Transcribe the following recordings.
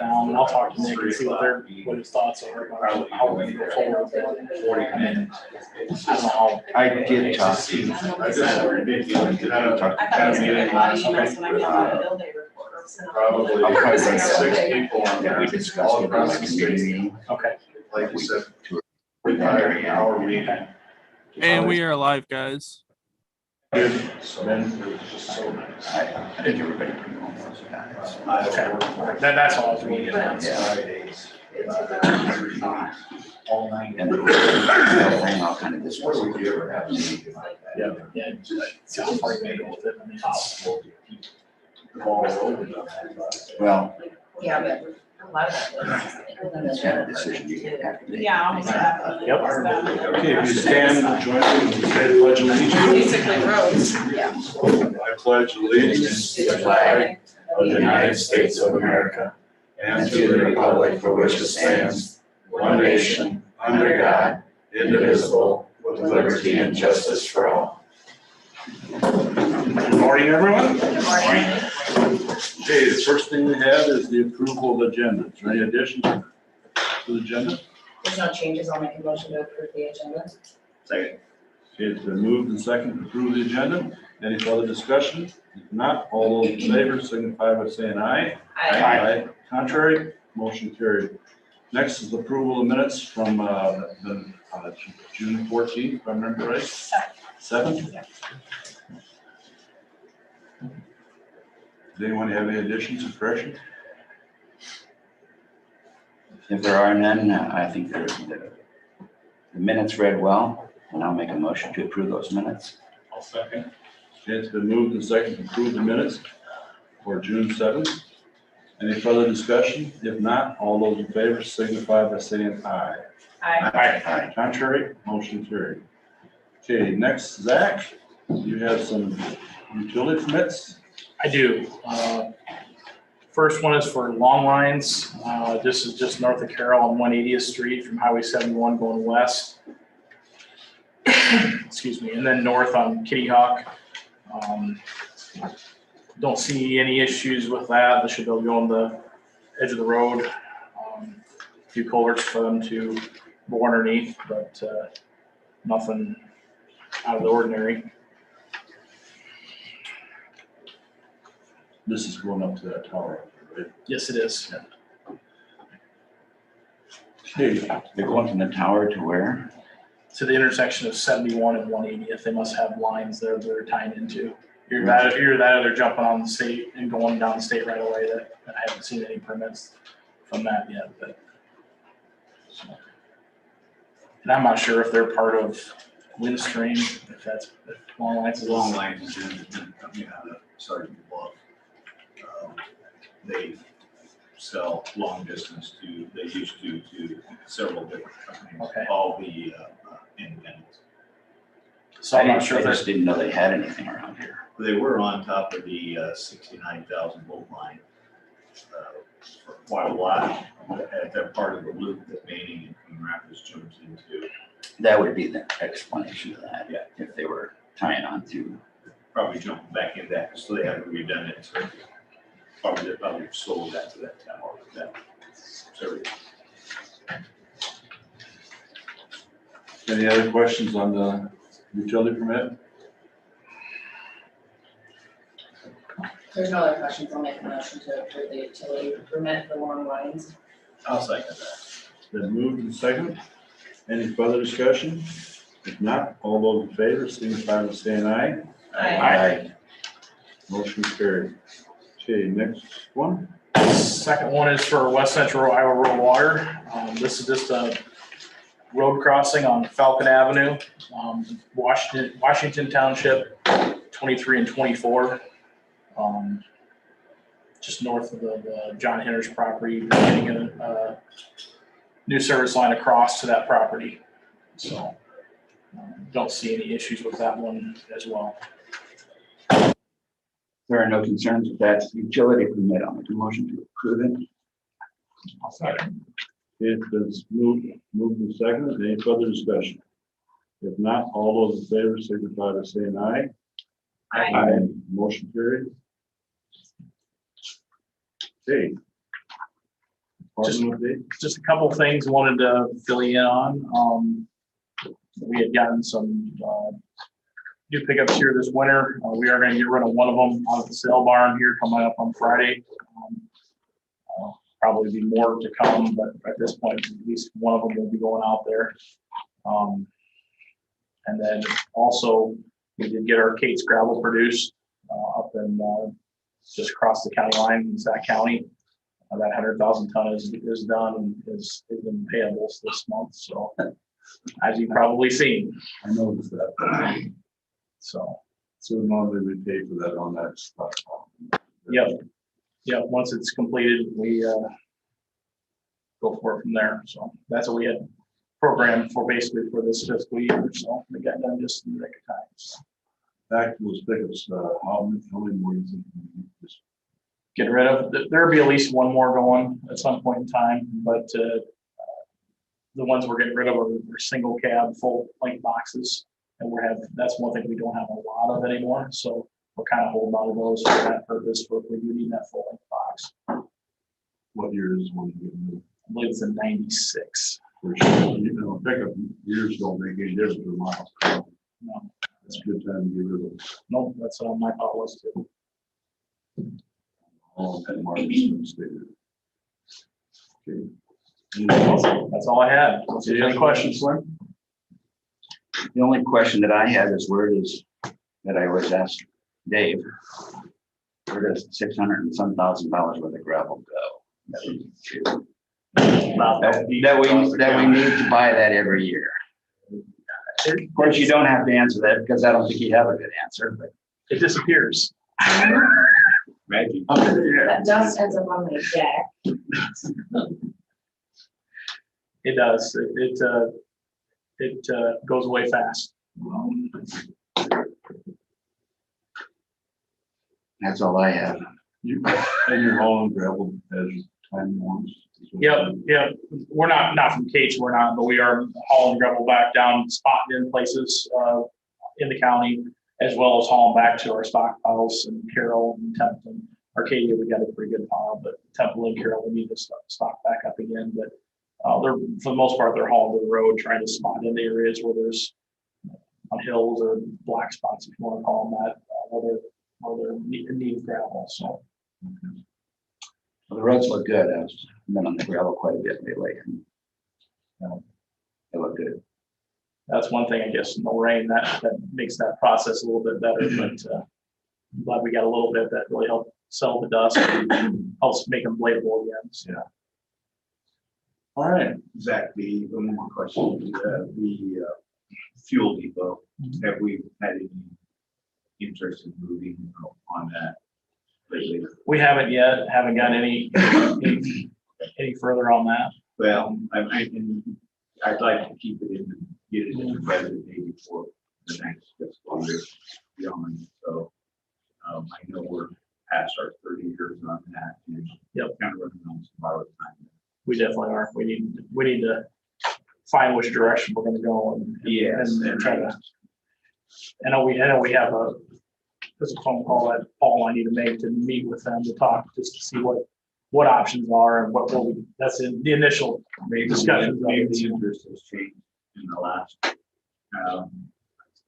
And I'll talk to Nick and see what his thoughts are about how we're gonna go forward. I mean, I don't know how. I did talk to you. I thought you said body emails when I got the bill day report. Probably I'll probably bring 6 people on that there. we discussed All it in the across the community street. meeting. Okay. Like you said, To- our meeting. And we are live, guys. So it was just so nice. I think everybody pretty well knows that. Okay. That's all I was really getting at. Fridays. All night. And then I'll kind of discuss it. Yeah. See how far you can go with it. I mean, it's- Well, Yeah, but a lot of that. that's kind of decision you get after they. Yeah, almost definitely. Yep. Okay, if you stand, join me in the pledge of allegiance. Basically roads, yeah. I pledge allegiance to the flag of the United States of America and to the republic for which it stands, one nation, under God, indivisible, with liberty and justice for all. Good morning, everyone. Good morning. Okay, the first thing we have is the approval of the agenda. Is there any additions to the agenda? There's no changes, I'll make a motion to approve the agenda. Second. Okay, it's been moved and seconded to approve the agenda. Any further discussion? If not, all those in favor signify by saying aye. Aye. Contrary, motion carried. Next is the approval of minutes from the June 14th, if I remember right. 7th? Does anyone have any additions or corrections? If there are none, I think the minutes read well, and I'll make a motion to approve those minutes. I'll second. Okay, it's been moved and seconded to approve the minutes for June 7th. Any further discussion? If not, all those in favor signify by saying aye. Aye. Aye. Contrary, motion carried. Okay, next, Zach, you have some utility permits. I do. First one is for long lines. This is just north of Carroll on 180th Street from Highway 71 going west. Excuse me, and then north on Kitty Hawk. Don't see any issues with that. They should be able to go on the edge of the road. A few culverts for them to bore underneath, but nothing out of the ordinary. This is going up to that tower, right? Yes, it is. Okay, They're going from the tower to where? To the intersection of 71 and 180th. They must have lines there that they're tying into. Either that or they're jumping on the state and going down the state right away. That I haven't seen any permits from that yet, but. So. And I'm not sure if they're part of Windstream, if long lines is Long lines is coming out of Sergeant Bluff. They sell long distance they used to several different companies. Okay. All the independents. So I'm not sure I if just didn't know they had anything around here. They were on top of the 69,000 volt line for quite a while. They're part of the loop that Manning and Queen Rapids jumps into. That would be the explanation of that. Yeah. If they were tying on to. Probably jumping back in that, so they haven't redone it. So they probably sold that to that tower. any other questions on the utility permit? There's no other questions, I'll make a motion to approve the utility permit for long lines. I'll second that. It's been moved and seconded. Any further discussion? If not, all those in favor signify by saying aye. Aye. Motion carried. Okay, next one. Second one is for West Central Iowa Rural Water. This is just a road crossing on Falcon Avenue, Washington Township, 23 and 24. Just north of the John Hender's property, getting a new service line across to that property. So don't see any issues with that one as well. There are no concerns with that utility permit. I'll make a motion to approve it. It's been moved and seconded. Any further discussion? If not, all those in favor signify by saying aye. Aye. Motion carried. Okay. Just a couple of things wanted to fill you in on. We had gotten some new pickups here this winter. We are going to get rid of one of them out of the sale barn here coming up on Friday. Probably be more to come, but at this point, at least one of them will be going out there. And then also we did get our Kate's gravel produced up in just across the county line in Sac County. That 100,000 ton is done and is in payables this month. So as you've probably seen. I noticed that. So normally we pay for that on that stuff. yep. Once it's completed, we go for it from there. So that's what we had programmed for basically for this fiscal year. So we got done just in the nick of time. So Back to those pickups, how many more do you think we need to get rid of. There'll be at least one more going at some point in time, but the ones we're getting rid of are single cab, full length boxes. And that's one thing we don't have a lot of anymore. So we're kind of holding on to those for that purpose, but we do need that full length box. What year is one you get? I believe it's in 96. For sure, pickup years don't make any difference to miles. No, It's a good time to get rid of nope, that's what my thought was too. all that market stated. Okay. That's all I had. Any questions, Slim? The only question that I have is where does, that I always ask Dave, where does $600 and some thousand worth of gravel go? That we need to buy that every year. Of course, you don't have to answer that because I don't think you have a good answer, but. It disappears. Maggie. That dust ends up on my deck. It does. It goes away fast. That's all I have. And you're hauling gravel as time wants. Yep. We're not from Kate's, we're not, but we are hauling gravel back down, spotting in places in the county, as well as hauling back to our stockpiles in Carroll and Temple. Arcadia, we got a pretty good pile, but Temple and Carroll, we need to stock back up again. But they're, for the most part, they're hauling to the road, trying to spot in the areas where there's on hills or black spots, if you want to call them that, where they're in need of gravel. So. Well, the roads look good. I've been on the gravel quite a bit lately. And, they look good. That's one thing, I guess, no rain, that makes that process a little bit better, but I'm glad we got a little bit that really helped settle the dust and helps make them bladable again. So. Yeah. All right. Zach, one more question. The fuel depot, have we had any interest in moving on that lately? We haven't yet, haven't got any further on that. Well, I'd like to keep it in, get it in the budget maybe before the next fiscal year beyond. So I know we're past our 30 years on that. And Yep. Kind of running on some borrowed time. We definitely are. We need to find which direction we're going to go and try to. I know we have there's a phone call that Paul I need to make to meet with them to talk just to see what options are and what that's in the initial discussion. Maybe the interest has changed in the last, I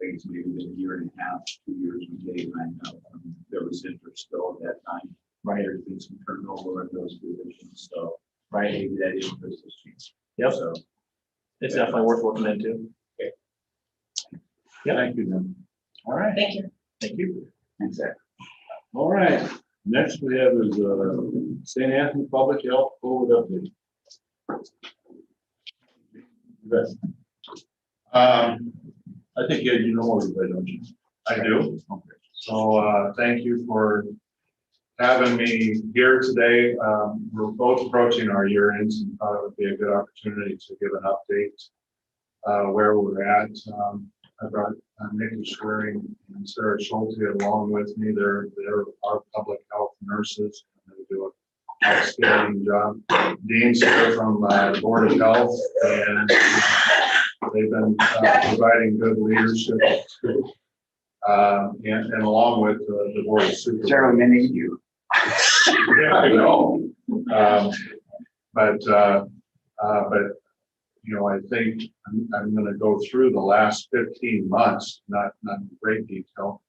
think it's maybe been a year and a half, 2 years we gave. I know there was interest still at that time. Right. There's been some turnover in those positions, so Right. maybe that interest has changed. Yep. So It's definitely worth looking into. Okay. Yeah. Thank you, then. All right. Thank you. Thank you. Thanks, Zach. All right. Next we have is St. Anthony Public Health COVID update. Yes. I think you know everybody, don't you? I do. Okay. So thank you for having me here today. We're both approaching our year ends and thought it would be a good opportunity to give an update where we're at. I brought Nikki Schwering and Sarah Schulte along with me. They're our public health nurses, and they do an outstanding job. Dean's here from the Board of Health, and they've been providing good leadership and along with the Board of Supervisors. Sarah, we need you. Yeah, I know. you know, I think I'm going to go through the last 15 months, not in great detail,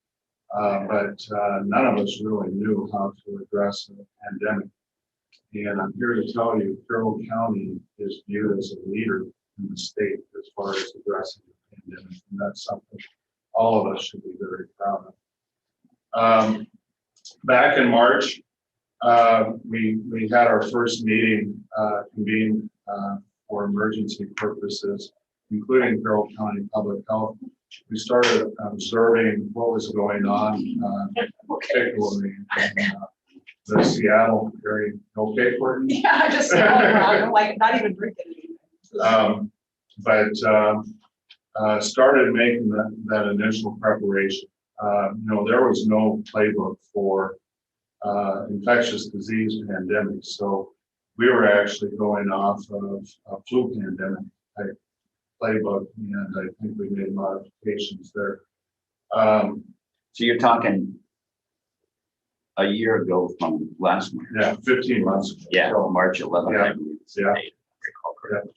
but none of us really knew how to address the pandemic. And I'm here to tell you, Carroll County is viewed as a leader in the state as far as addressing the pandemic, and that's something all of us should be very proud of. Back in March, we had our first meeting convened for emergency purposes, including Carroll County Public Health. We started observing what was going on, particularly in the Seattle area. Okay, Courtney? Yeah, I just, I'm like, not even drinking. Started making that initial preparation. You know, there was no playbook for infectious disease pandemic, so we were actually going off of a flu pandemic type playbook, and I think we made modifications there. So you're talking a year ago from last month? Yeah, 15 months ago. Yeah, So, March 11th. Yeah. I believe is the Yeah. date, if I recall correctly.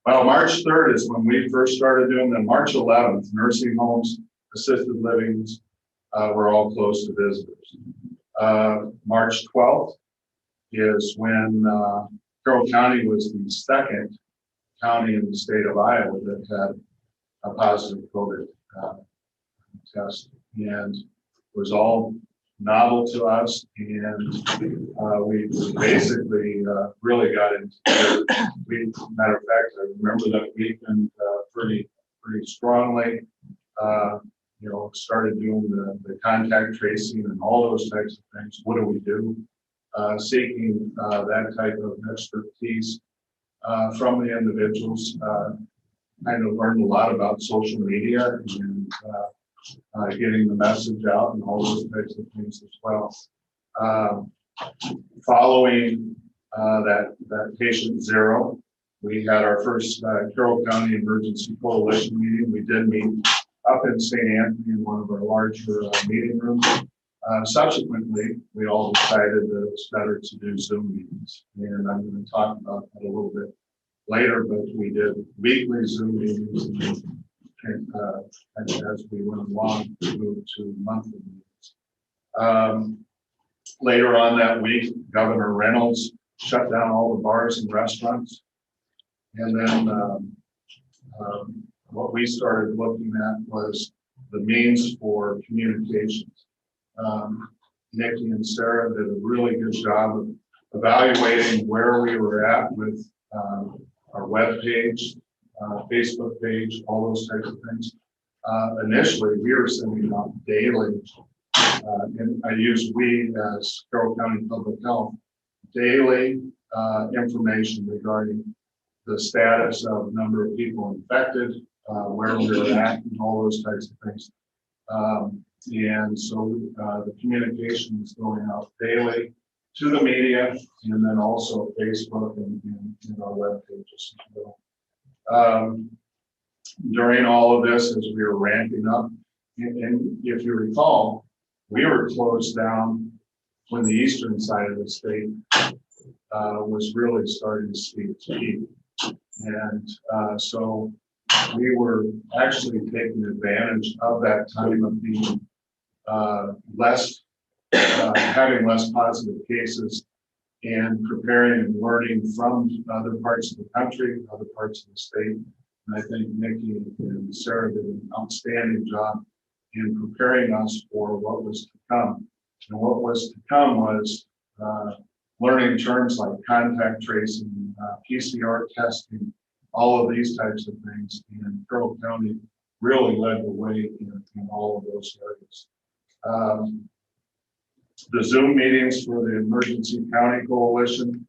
well, March 3rd is when we first started doing them. March 11th, nursing homes, assisted livings were all closed to visitors. March 12th is when Carroll County was the second county in the state of Iowa that had a positive COVID test, and it was all novel to us, and we basically really got into it. Matter of fact, I remember that weekend pretty strongly. You know, started doing the contact tracing and all those types of things. What do we do? Seeking that type of expertise from the individuals. Kind of learned a lot about social media and getting the message out and all those types of things as well. Following that patient zero, we had our first Carroll County Emergency Coalition meeting. We did meet up in St. Anthony in one of our larger meeting rooms. Subsequently, we all decided that it's better to do Zoom meetings, and I'm going to talk about that a little bit later, but we did weekly Zoom meetings, and as we went along, we moved to monthly meetings. Later on that week, Governor Reynolds shut down all the bars and restaurants, and then what we started looking at was the means for communications. Nikki and Sarah did a really good job of evaluating where we were at with our web page, Facebook page, all those types of things. Initially, we were sending out daily, and I use we as Carroll County Public Health, daily information regarding the status of number of people infected, where we were at, and all those types of things. And so the communication is going out daily to the media, and then also Facebook and our web pages as well. During all of this, as we were ramping up, and if you recall, we were closed down when the eastern side of the state was really starting to see its peak. And so we were actually taking advantage of that time of being having less positive cases and preparing and learning from other parts of the country, other parts of the state. And I think Nikki and Sarah did an outstanding job in preparing us for what was to come. And what was to come was learning terms like contact tracing, PCR testing, all of these types of things. And Carroll County really led the way in all of those areas. The Zoom meetings for the Emergency County Coalition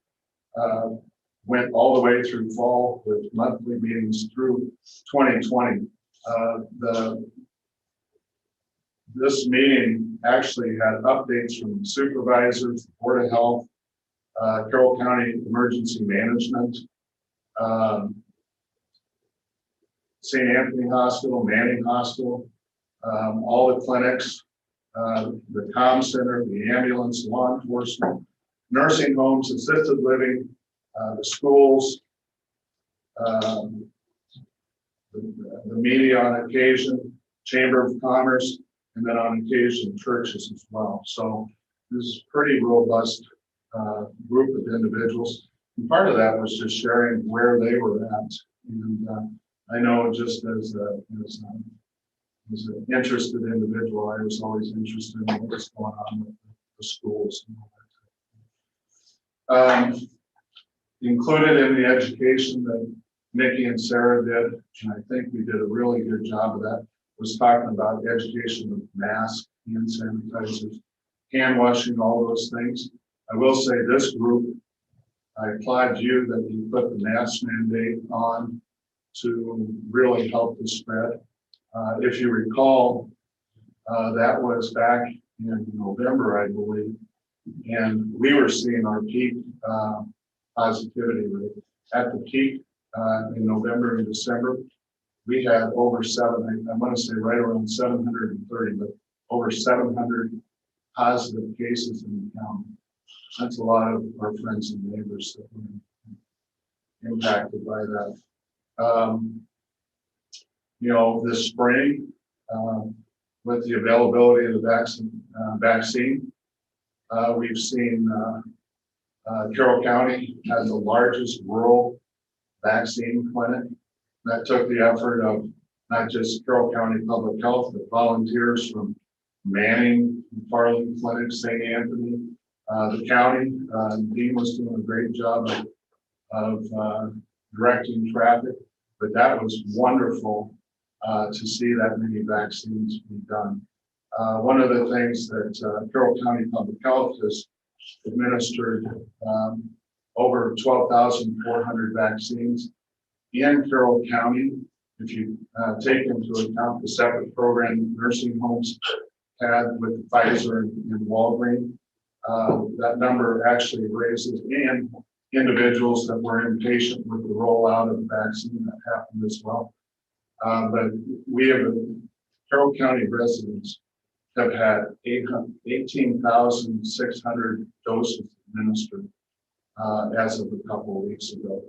went all the way through fall with monthly meetings through 2020. This meeting actually had updates from the supervisors, the Board of Health, Carroll County Emergency Management, St. Anthony Hospital, Manning Hospital, all the clinics, the comm center, the ambulance, law enforcement, nursing homes, assisted living, the schools, the media on occasion, Chamber of Commerce, and then on occasion churches as well. So this is a pretty robust group of individuals. And part of that was just sharing where they were at. And I know just as an interested individual, I was always interested in what was going on with the schools and all that. Included in the education that Nikki and Sarah did, and I think we did a really good job of that, was talking about education of masks, hand sanitizers, hand washing, all those things. I will say this group, I applaud you that you put the mask mandate on to really help the spread. If you recall, that was back in November, I believe, and we were seeing our peak positivity rate. At the peak in November and December, we had over I want to say right around 730, but over 700 positive cases in the county. That's a lot of our friends and neighbors that were impacted by that. This spring, with the availability of the vaccine, we've seen Carroll County has the largest rural vaccine clinic. That took the effort of not just Carroll County Public Health, but volunteers from Manning, Farland Clinic, St. Anthony, the county. Dean was doing a great job of directing traffic, but that was wonderful to see that many vaccines be done. One of the things that Carroll County Public Health has administered over 12,400 vaccines in Carroll County. If you take into account the separate program nursing homes had with Pfizer and Walgreens, that number actually raises, and individuals that were impatient with the rollout of the vaccine that happened as well. But we have, Carroll County residents have had 18,600 doses administered as of a couple of weeks ago.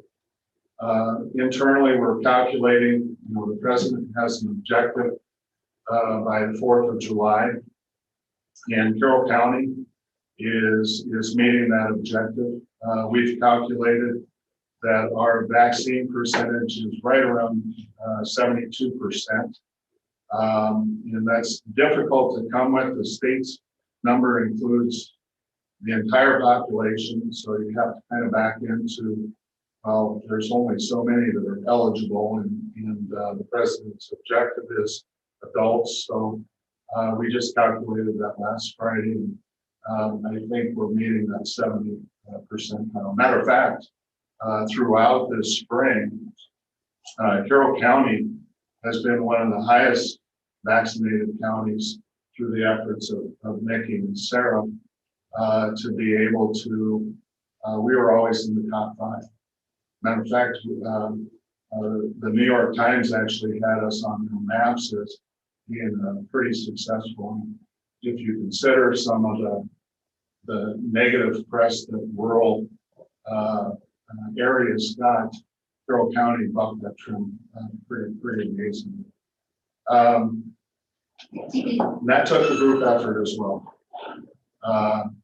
Internally, we're calculating, the president has an objective by the 4th of July, and Carroll County is meeting that objective. We've calculated that our vaccine percentage is right around 72%. And that's difficult to come with. The state's number includes the entire population, so you have to kind of back into, well, there's only so many that are eligible, and the president's objective is adults. So we just calculated that last Friday, and I think we're meeting that 70%. Matter of fact, throughout this spring, Carroll County has been one of the highest vaccinated counties through the efforts of Nikki and Sarah to be able to, we were always in the top 5. Matter of fact, the New York Times actually had us on their maps as being pretty successful. If you consider some of the negative press that rural areas got, Carroll County bucked that trend pretty amazing. That took a group effort as well.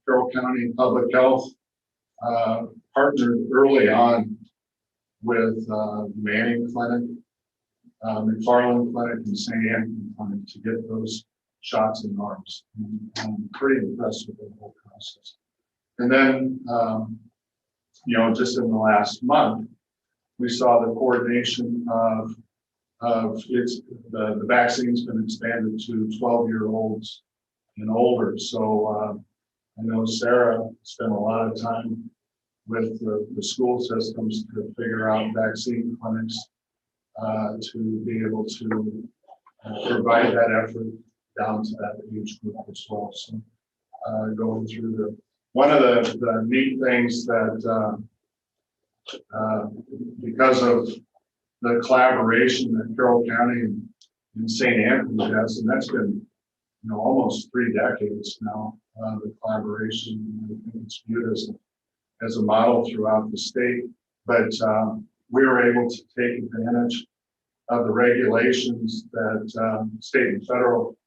Carroll County Public Health partnered early on with Manning Clinic, McFarland Clinic, and St. Anthony Clinic to get those shots in arms. I'm pretty impressed with the whole process. And then, just in the last month, we saw the coordination of the vaccine's been expanded to 12-year-olds and older. So I know Sarah spent a lot of time with the school systems to figure out vaccine clinics to be able to provide that effort down to that age group as well. So going through one of the neat things that because of the collaboration that Carroll County and St. Anthony has, and that's been almost 3 decades now, the collaboration. I think it's viewed as a model throughout the state. But we were able to take advantage of the regulations that state and federal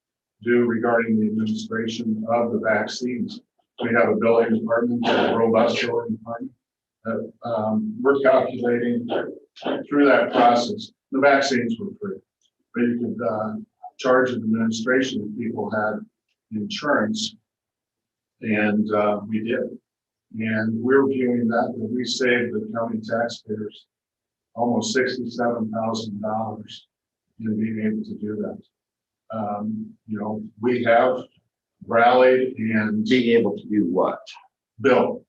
do regarding the administration of the vaccines. We have a billing department, a robust billing department. We're calculating through that process. The vaccines were free, but you could charge an administration if people had insurance, and we did. And we're viewing that we saved the county taxpayers almost $67,000 in being able to do that. You know, we have rallied and Being able to do what? bill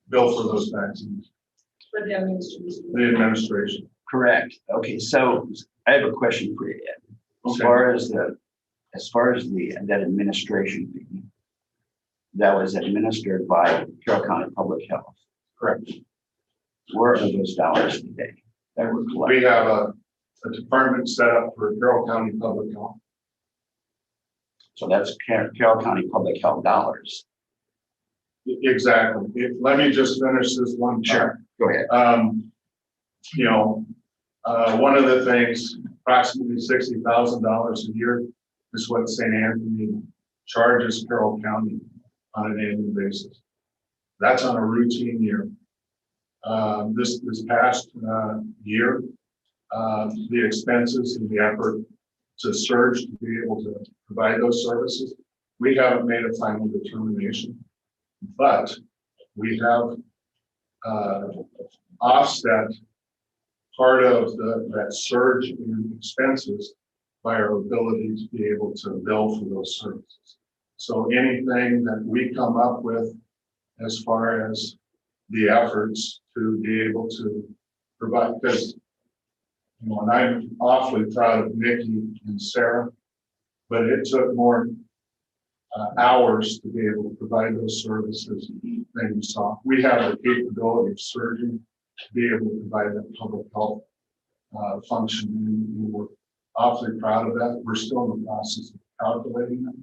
for those vaccines, For the administration. the administration. Correct. Okay, so I have a question for you, Ed. As Okay. far as that administration fee that was administered by Carroll County Public Health, Correct. where are those dollars today that were We collected? have a department set up for Carroll County Public Health. So that's Carroll County Public Health dollars. Exactly. Let me just finish this one. Sure. Go ahead. You know, one of the things, approximately $60,000 a year is what St. Anthony charges Carroll County on an annual basis. That's on a routine year. This past year, the expenses and the effort to surge to be able to provide those services, we haven't made a final determination, but we have offset part of that surge in expenses by our ability to be able to bill for those services. So anything that we come up with as far as the efforts to be able to provide, because, you know, and I'm awfully proud of Nikki and Sarah, but it took more hours to be able to provide those services than you saw. We have the capability of surging to be able to provide that public health function, and we're awfully proud of that. We're still in the process of calculating it,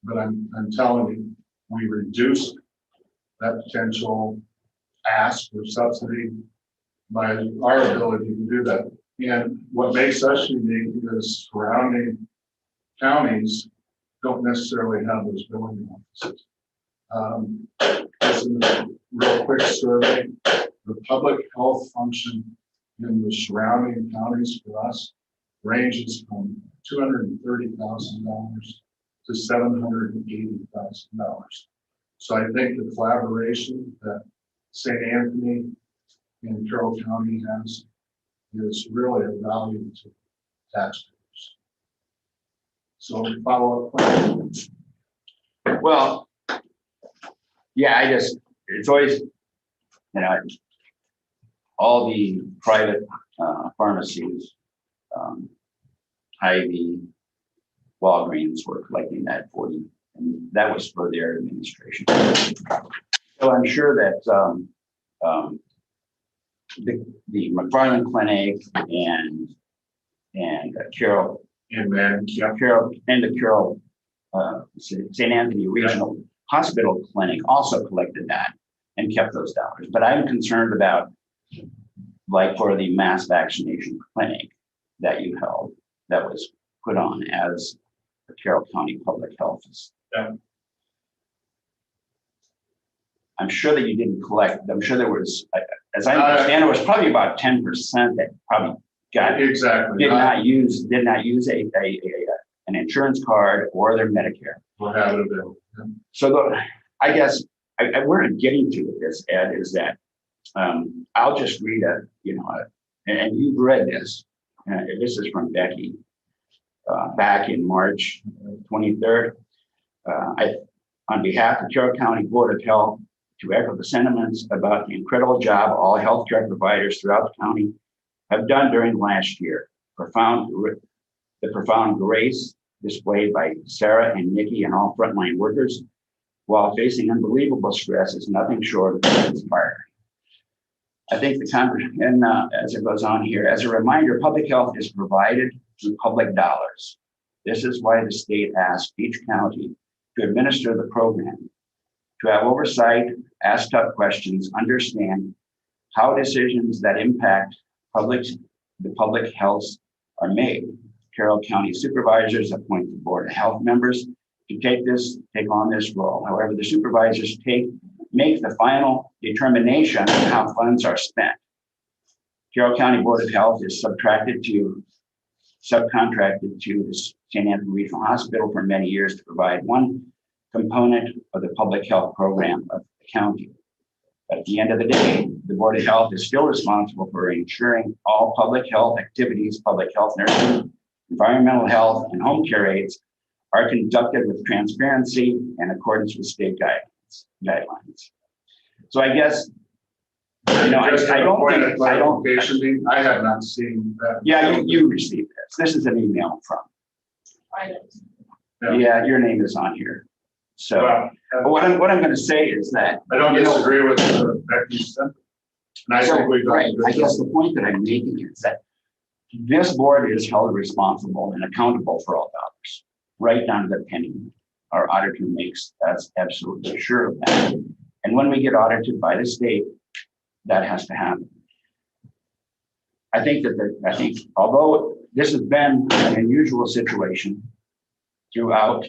but I'm telling you, we reduced that potential ask or subsidy by our ability to do that. And what makes us unique is surrounding counties don't necessarily have those billing offices. This is a real quick survey. The public health function in the surrounding counties for us ranges from $230,000 to $780,000. So I think the collaboration that St. Anthony and Carroll County has is really a value to taxpayers. So follow-up question. Well, yeah, it's always, you know, all the private pharmacies, Hy-Vee, Walgreens were collecting that 40, and that was for their administration. So I'm sure that the McFarland Clinic and Carroll And then, yeah, Carroll and the Carroll St. Anthony Regional Hospital Clinic also collected that and kept those dollars. But I'm concerned about, like, for the mass vaccination clinic that you held, that was put on as the Carroll County Public Health. Yeah. I'm sure that you didn't collect. I'm sure there was, as I understand, it was probably about 10% that probably got exactly. did not use an insurance card or their Medicare. We'll have it available. So I guess where I'm getting to with this, Ed, is that I'll just read and you've read this. This is from Becky back in March 23rd. On behalf of Carroll County Board of Health, to echo the sentiments about the incredible job all healthcare providers throughout the county have done during last year. The profound grace displayed by Sarah and Nikki and all frontline workers while facing unbelievable stress is nothing short of inspiring. I think as it goes on here, as a reminder, public health is provided through public dollars. This is why the state asked each county to administer the program. to have oversight, ask tough questions, understand how decisions that impact the public health are made. Carroll County Supervisors appoint the Board of Health members to take on this role. However, the supervisors make the final determination on how funds are spent. Carroll County Board of Health is subcontracted to the St. Anthony Regional Hospital for many years to provide one component of the public health program of the county. But at the end of the day, the Board of Health is still responsible for ensuring all public health activities, public health nursing, environmental health, and home care aids are conducted with transparency and accordance with state guidelines. So I guess, I have not seen that. Yeah, you received this. This is an email from. Yeah, your name is on here. So what I'm going to say is that I don't disagree with Becky's sentiment. And I think we've done right. a good I guess job. the point that I'm making is that this board is held responsible and accountable for all dollars, right down to the penny. Our auditor makes us absolutely sure of that. And when we get audited by the state, that has to happen. I think although this has been an unusual situation throughout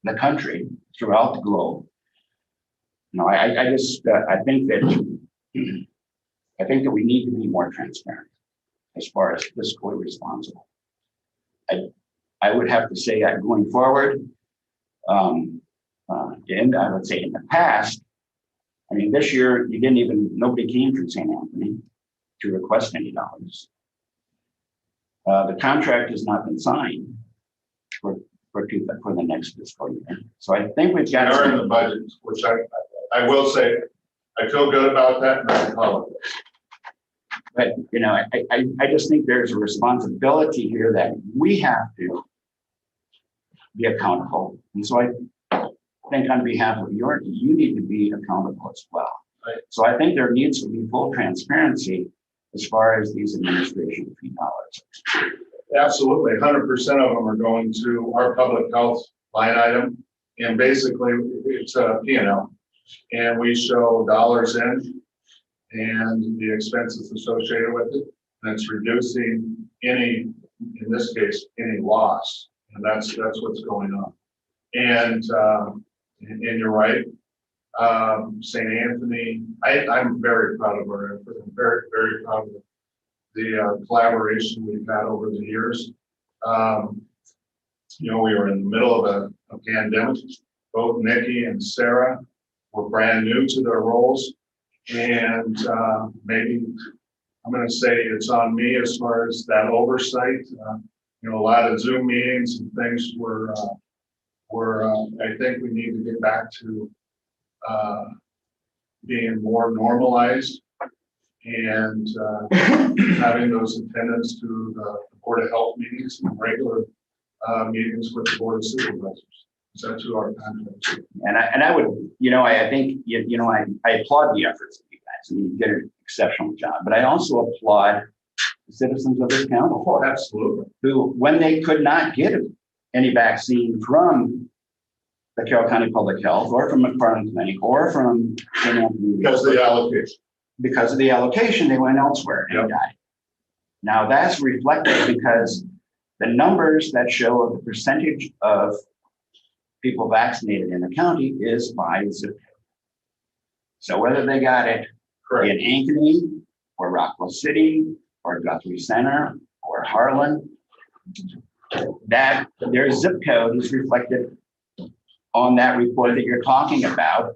the country, throughout the globe, I think that we need to be more transparent as far as fiscally responsible. I would have to say that going forward, and I would say in the past, I mean, this year nobody came from St. Anthony to request any dollars. The contract has not been signed for the next fiscal year. So I think we've got. They're in the budget, which I will say, I feel good about that, and I apologize. But, I just think there's a responsibility here that we have to be accountable. And so I think on behalf of you need to be accountable as well. Right. So I think there needs to be full transparency as far as these administration fee dollars. Absolutely, 100% of them are going to our public health line item. And basically it's a P&L. And we show dollars in and the expenses associated with it. And it's reducing in this case, any loss. And that's what's going on. And you're right. St. Anthony, I'm very proud of our effort. I'm very, very proud of the collaboration we've had over the years. We were in the middle of a pandemic. Both Nikki and Sarah were brand new to their roles. And maybe I'm going to say it's on me as far as that oversight. A lot of Zoom meetings and things were I think we need to get back to being more normalized and having those attendance to the Board of Health meetings and regular meetings with the Board of Supervisors. So that's who our contracts. And I would, I think, I applaud the efforts of you guys. I mean, you did an exceptional job, but I also applaud the citizens of this county. Oh, absolutely. Who, when they could not get any vaccine from the Carroll County Public Health or from McFarland Clinic or from St. Anthony. Because of the allocation. Because of the allocation, they went elsewhere and died. Now that's reflected because the numbers that show the percentage of people vaccinated in the county is by zip code. So whether they got it in Ankeny or Rockwell City or Guthrie Center or Harlan, that their zip code is reflected on that report that you're talking about.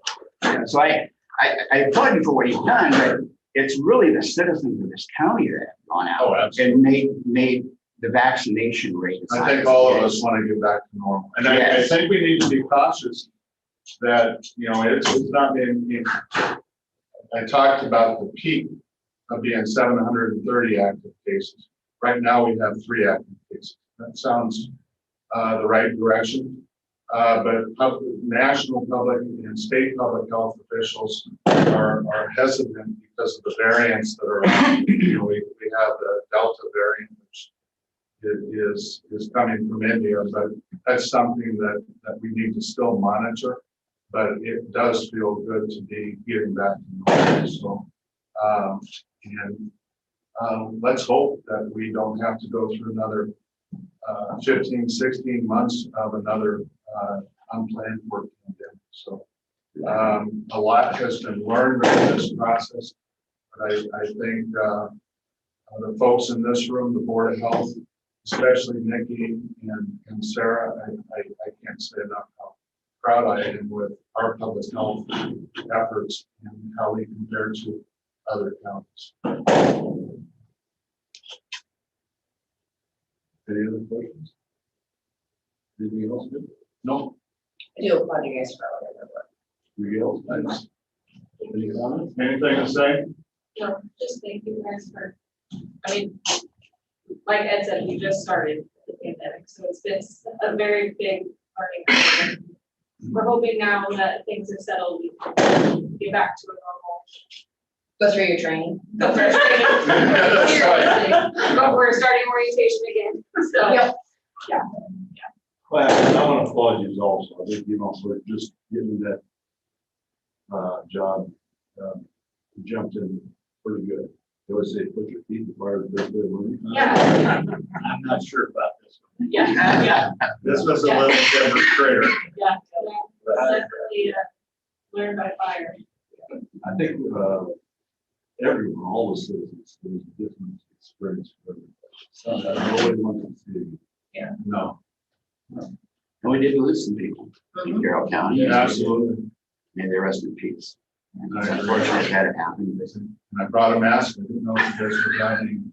So I applaud you for what you've done, but it's really the citizens of this county that have gone out and made the vaccination rate. I think all of us want to get back to normal. And I think we need to be cautious that, it's not being, I talked about the peak of being 730 active cases. Right now we have 3 active cases. That sounds the right direction. But national public and state public health officials are hesitant because of the variants that are around. We have the Delta variant, which is coming from India, but that's something that we need to still monitor. but it does feel good to be getting back to normal. So, let's hope that we don't have to go through another 15, 16 months of another unplanned work pandemic. So a lot has been learned in this process. But I think the folks in this room, the Board of Health, especially Nikki and Sarah, I can't say enough how proud I am with our public health efforts and how we compare to other counties. Any other questions? Anything else? No? I do applaud you guys for all of your work. Anything else? Nice. Any comments? Anything to say? No, just thank you guys for, I mean, like Ed said, we just started the pandemic, so it's been a very big learning curve. We're hoping now that things have settled, we can get back to a normal. Go through your training. Go through our training. That's right. But we're starting orientation again, so. Yep. Well, I want to applaud you also. I think, for just getting that job, you jumped in pretty good. They always say, put your feet in the fire. Yeah. I'm not sure about this one. Yeah. This was a little demonstrator. Yeah. Definitely learn by fire. I think everyone, all the citizens, there's a different experience for everybody. Nobody wants to see. Yeah. No. And we did lose some people in Carroll County. Yeah, absolutely. May they rest in peace. And it's I agree. unfortunate that it happened. And I brought a mask. I didn't know if you guys were driving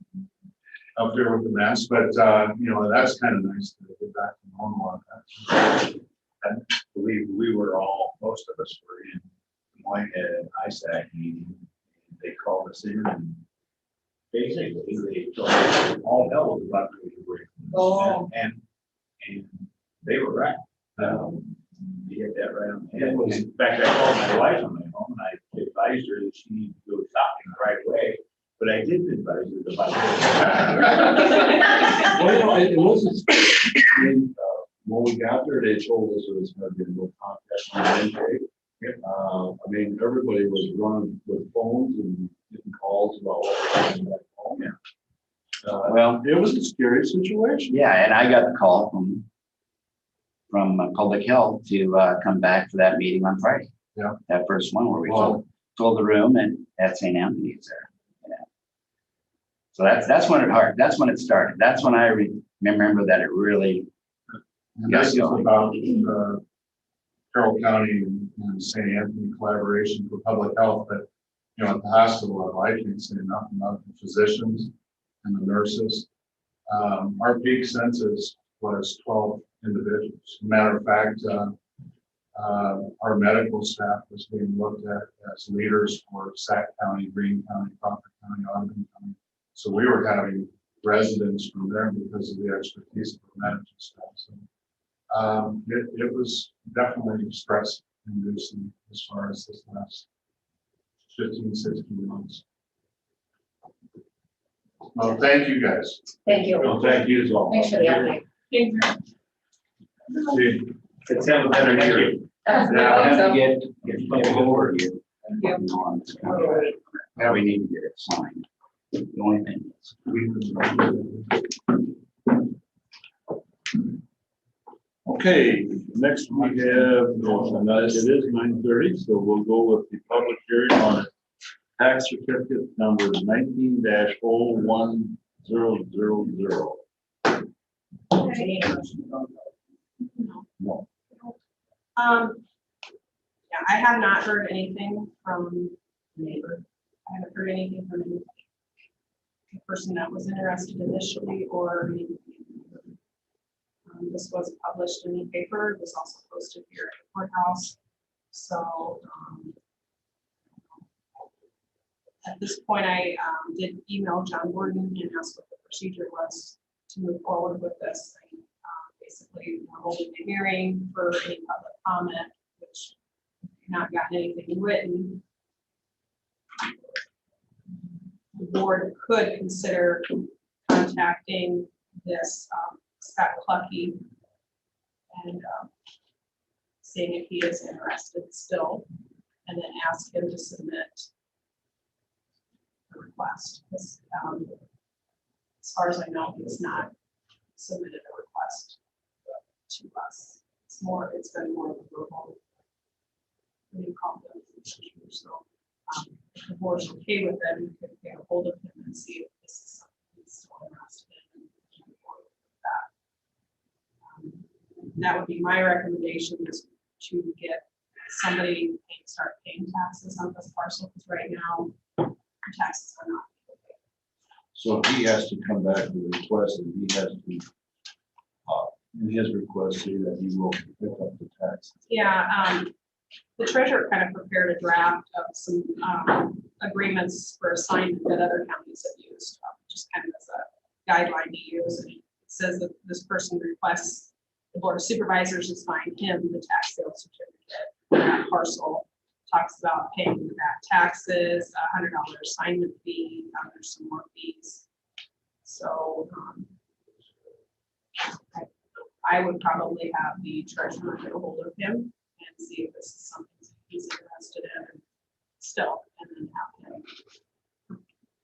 up there with the mask, but that's kind of nice to get back to normal on that. I believe most of us were in Des Moines at an ISAC meeting. They called us in and basically they told us all hell was about to break. Oh. And they were right. You hit that right on the head. In fact, I called my wife on my phone and I advised her that she needed to go shopping right away. But I didn't advise her to buy. Well, it wasn't. When we got there, they told us there was going to be no contact on intake. I mean, everybody was running with phones and getting calls about what was happening back home. Well, It was a scary situation. yeah, and I got the call from Public Health to come back for that meeting on Friday. Yeah. That first one where we Wow. filled the room and at St. Anthony's there. Yeah. So that's when it started. That's when I remember that it really. And this is about Carroll County and St. Anthony collaboration for public health, but at the hospital level, I can't say enough about the physicians and the nurses. Our peak census was 12 individuals. As a matter of fact, our medical staff was being looked at as leaders for Sac County, Greene County, Crawford County, Ogden County. So we were having residents from there because of the expertise of the medical staff. So it was definitely stress inducing as far as this last 15, 16 months. Well, thank you guys. Thank you. Well, thank you as well. Thanks for the update. Let's have a better year. Have to get forward here. Thank Yeah, we need to get it signed. The only thing is. Okay, next we have, it is 9:30, so we'll go with the public hearing on tax certificate number 19-01000. No. Yeah, I have not heard anything from the neighbor. I haven't heard anything from the person that was interested initially or anything. This was published in the paper. It was also posted here at the courthouse. So at this point, I did email John Gordon and ask what the procedure was to move forward with this. Basically, we're holding a hearing for any public comment, which we've not gotten anything written. The board could consider contacting this Scott Clucky and seeing if he is interested still, and then ask him to submit a request. As far as I know, he's not submitted a request to us. It's been more of a verbal. So, if the board's okay with that, we could get a hold of him and see if this is something he's still interested in. And move forward with that. That would be my recommendation, is to get somebody to start paying taxes on this parcel, because right now taxes are not. So he has to come back with a request, and he has to, in his request, say that he will pick up the tax. Yeah, the treasurer kind of prepared a draft of some agreements for assignment that other counties have used, just kind of as a guideline to use. And it says that this person requests the board of supervisors to find him the tax sale certificate for that parcel. Talks about paying back taxes, $100 assignment fee. There's some more fees. So I would probably have the treasurer get a hold of him and see if this is something he's interested in still, and then have him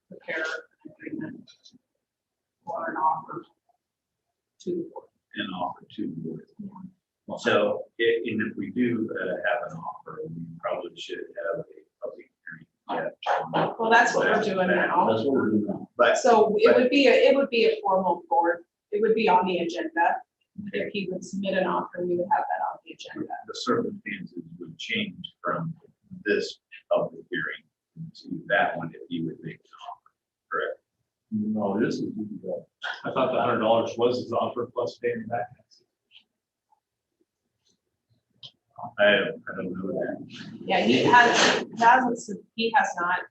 prepare an agreement or an offer to the board. An offer to the board. So if we do have an offer, we probably should have a public hearing. Yeah. Well, that's what we're doing now. That's what we're doing now. But So it would be a formal board. It would be on the agenda. If he would submit an offer, we would have that on the agenda. the circumstances would change from this public hearing to that one if you would make an offer, correct? No, this is. I thought the $100 was his offer plus paying back. I don't know that. Yeah, he has not,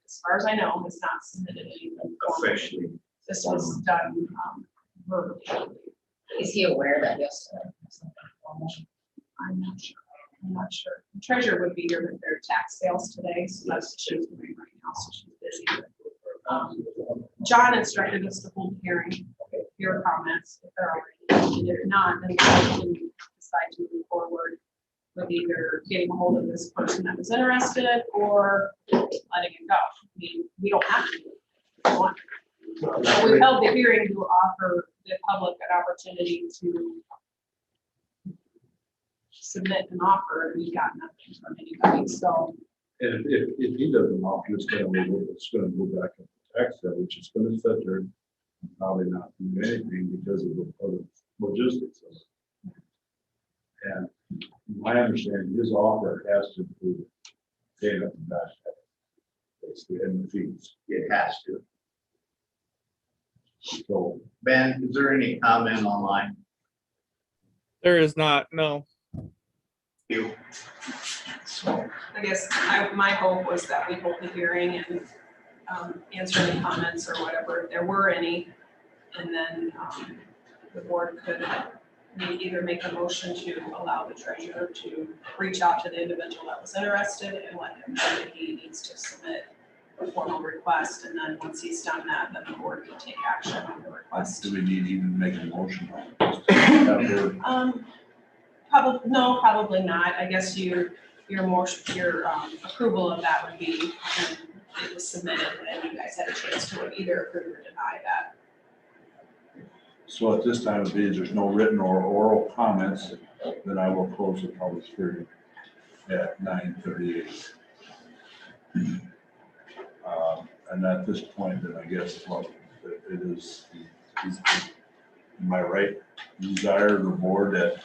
as far as I know, has not submitted anything formally. Officially. This was done verbally. Is he aware that he has to? I'm not sure. The treasurer would be here with their tax sales today, so that's what she's doing right now, so she's busy. John instructed us to hold a hearing, hear comments if there are any, and if not, then we can decide to move forward with either getting a hold of this person that was interested or letting it go. I mean, we don't have to do it if we want to. So we held the hearing to offer the public an opportunity to submit an offer, and we got nothing from anybody, so. And if he doesn't offer, it's gonna go back up to tax sale, which is gonna sit there and probably not do anything because of the other logistics of it. And my understanding, his offer has to include paying up the back tax, basically, and the fees. It has to. So Ben, is there any comment online? There is not, no. You? I guess my hope was that we hold the hearing and answer any comments or whatever, if there were any. And then the board could either make a motion to allow the treasurer to reach out to the individual that was interested and let him know that he needs to submit a formal request. And then once he's done that, then the board can take action on the request. do we need to even make a motion? Probably not. I guess your approval of that would be when it was submitted and you guys had a chance to either approve or deny that. So at this time of day, there's no written or oral comments, then I will close the public hearing at 9:38. And at this point, then I guess, well, it is my right desire of the board that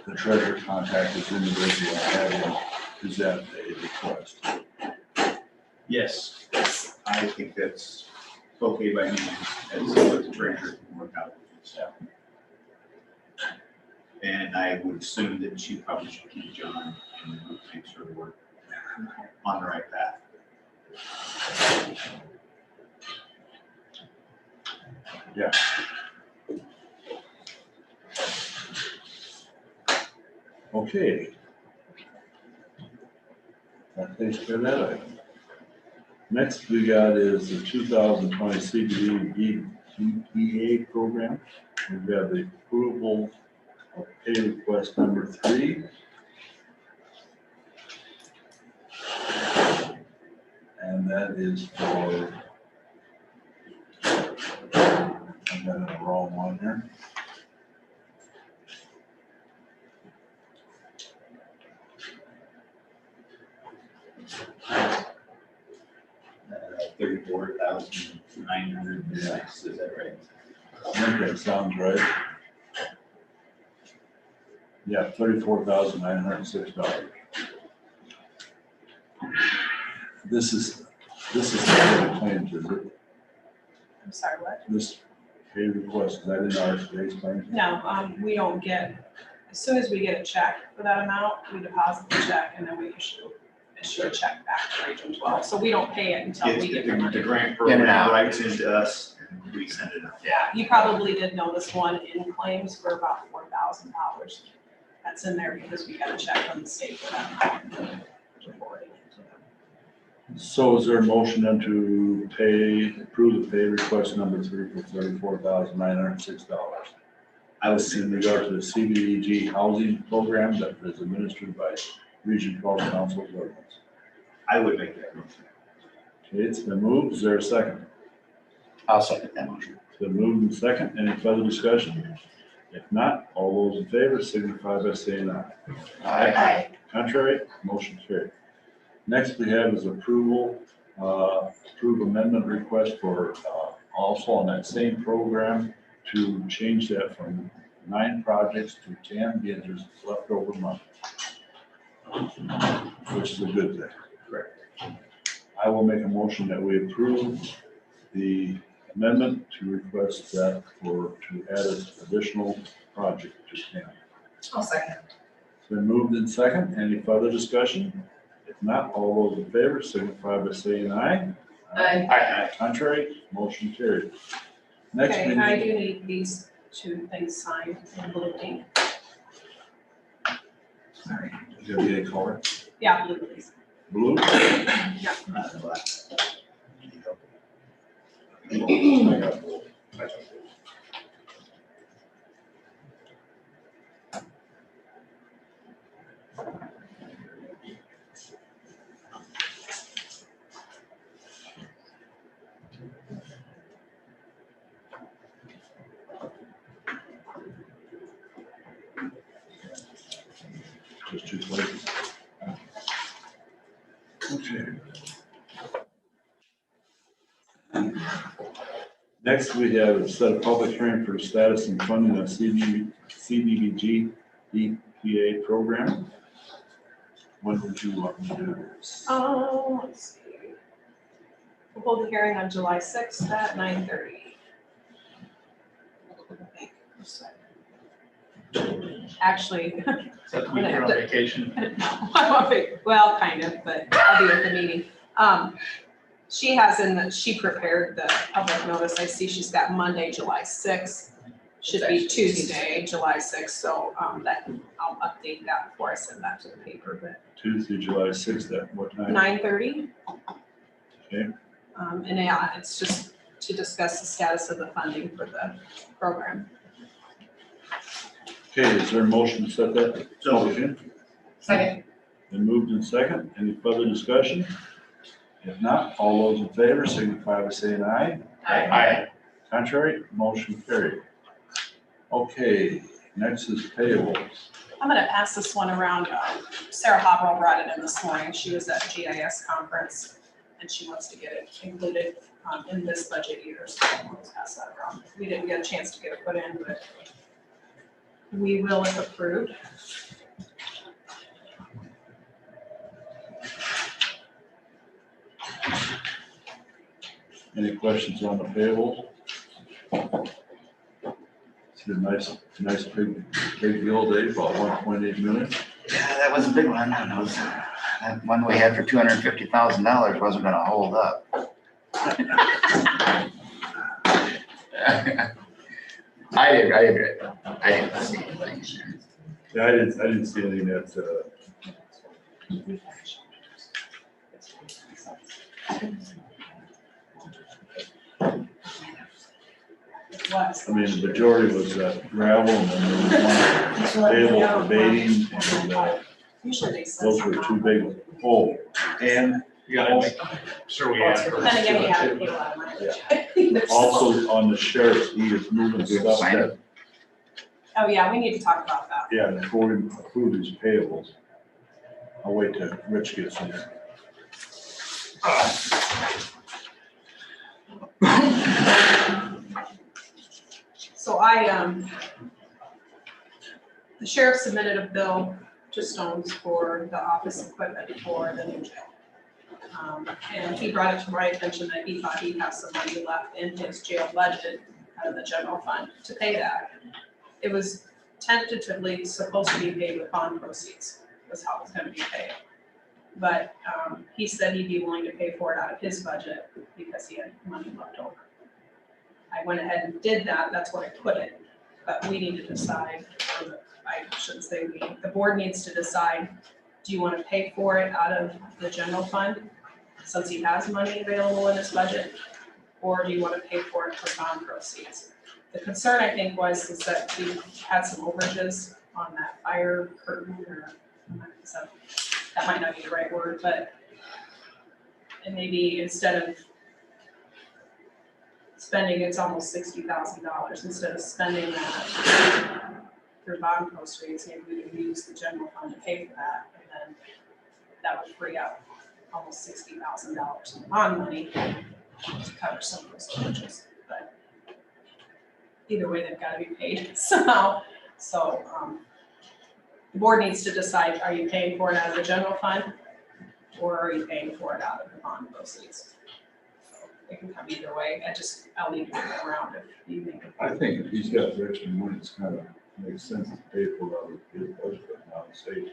the treasurer contact this individual and have him present a request. Yes, I think that's okay by me, as the treasurer can work out. And I would assume that she probably should keep John and make sure we're on the right path. Yeah. Okay. That takes care of that item. Next we got is the 2020 CBD EPA program. We've got the approval Pay request number 3. And that is for, I got the wrong one here. $34,906, is that right? I think that sounds right. Yeah, $34,906. This is the claims, is it? I'm sorry, what? This pay request, is that in our today's claims? No, we don't get, as soon as we get a check for that amount, we deposit the check and then we issue a check back to Region 12. So we don't pay it until we get the money. The grant In and program out. writes into us, and we send it out. Yeah, you probably did notice one in claims for about $4,000. That's in there because we got a check from the state for that amount. So is there a motion then to approve the pay request number 3 for $34,906? I This is in regard to the CDBG housing program that is administered by Region 12 Council of Ordinance. I would make that motion. Okay, it's been moved. Is there a second? I'll second that motion. It's been moved and second. Any further discussion? If not, all those in favor signify by saying aye. Aye. Contrary, motion carried. Next we have is approve amendment request for, also on that same program to change that from 9 projects to 10, because there's leftover money, which is a good thing. Correct. I will make a motion that we approve the amendment to request that to add an additional project to 10. I'll second. It's been moved in second. Any further discussion? If not, all those in favor signify by saying aye. Aye. Contrary, motion carried. Next Okay, we I need, do need these 2 things signed in blue ink. Sorry. is there any color? Yeah, blue, please. Blue? Yeah. Not black. I got blue. Just 2 places. Okay. Next, we have a set of public hearing for status and funding of CDBG EPA program. When would you want me to do this? Let's see. We'll hold the hearing on July 6th at 9:30. Actually, So we are on vacation. well, kind of, but I'll be at the meeting. She prepared the public notice. I see she's got Monday, July 6th. Should be Tuesday, July 6th, so that, I'll update that before I send that to the paper, but Tuesday, July 6th, at what time? 9:30. Okay. And yeah, it's just to discuss the status of the funding for the program. Okay, is there a motion to set that? So- Second. Been moved in second. Any further discussion? If not, all those in favor signify by saying aye. Aye. Contrary, motion carried. Okay, next is payables. I'm gonna pass this one around. Sarah Hopperl brought it in this morning. She was at GIS conference and she wants to get it included in this budget year, so I'll pass that around. We didn't get a chance to get it put in, but we will if approved. Any questions on the payables? It's a nice big deal, Dave, about 1.8 million. Yeah, that was a big one. That one we had for $250,000 wasn't gonna hold up. I didn't see anything. Yeah, I didn't see anything that, was. I mean, the majority was gravel and then there was one payable for baiting and Usually they said those were two something. big holes. And You gotta make sure we add. Then again, we have to pay a lot of money. There's so- Also on the sheriff, he is moving stuff that, Oh, yeah, we need to talk about that. yeah, before we approve these payables. I'll wait till Rich gets here. So the sheriff submitted a bill to Stones for the office equipment for the new jail. And he brought it to my attention that he thought he has some money left in his jail budget out of the general fund to pay that. It was tentatively supposed to be paid with bond proceeds, was how it was gonna be paid. But he said he'd be willing to pay for it out of his budget because he had money left over. I went ahead and did that, that's where I put it, but we need to decide, or I shouldn't say we, the board needs to decide, do you want to pay for it out of the general fund, since he has money available in his budget, or do you want to pay for it for bond proceeds? The concern, I think, was is that we had some overages on that fire curtain, or, so, that might not be the right word, but and maybe instead of spending, it's almost $60,000, instead of spending that through bond proceeds, maybe we can use the general fund to pay for that, and then that would free up almost $60,000 in bond money to cover some of those charges. But either way, they've got to be paid somehow. So the board needs to decide, are you paying for it out of the general fund, or are you paying for it out of the bond proceeds? So it can come either way. I'll leave it around if you think. I think if he's got the extra money, it's kind of makes sense to pay for it out of his budget, but not save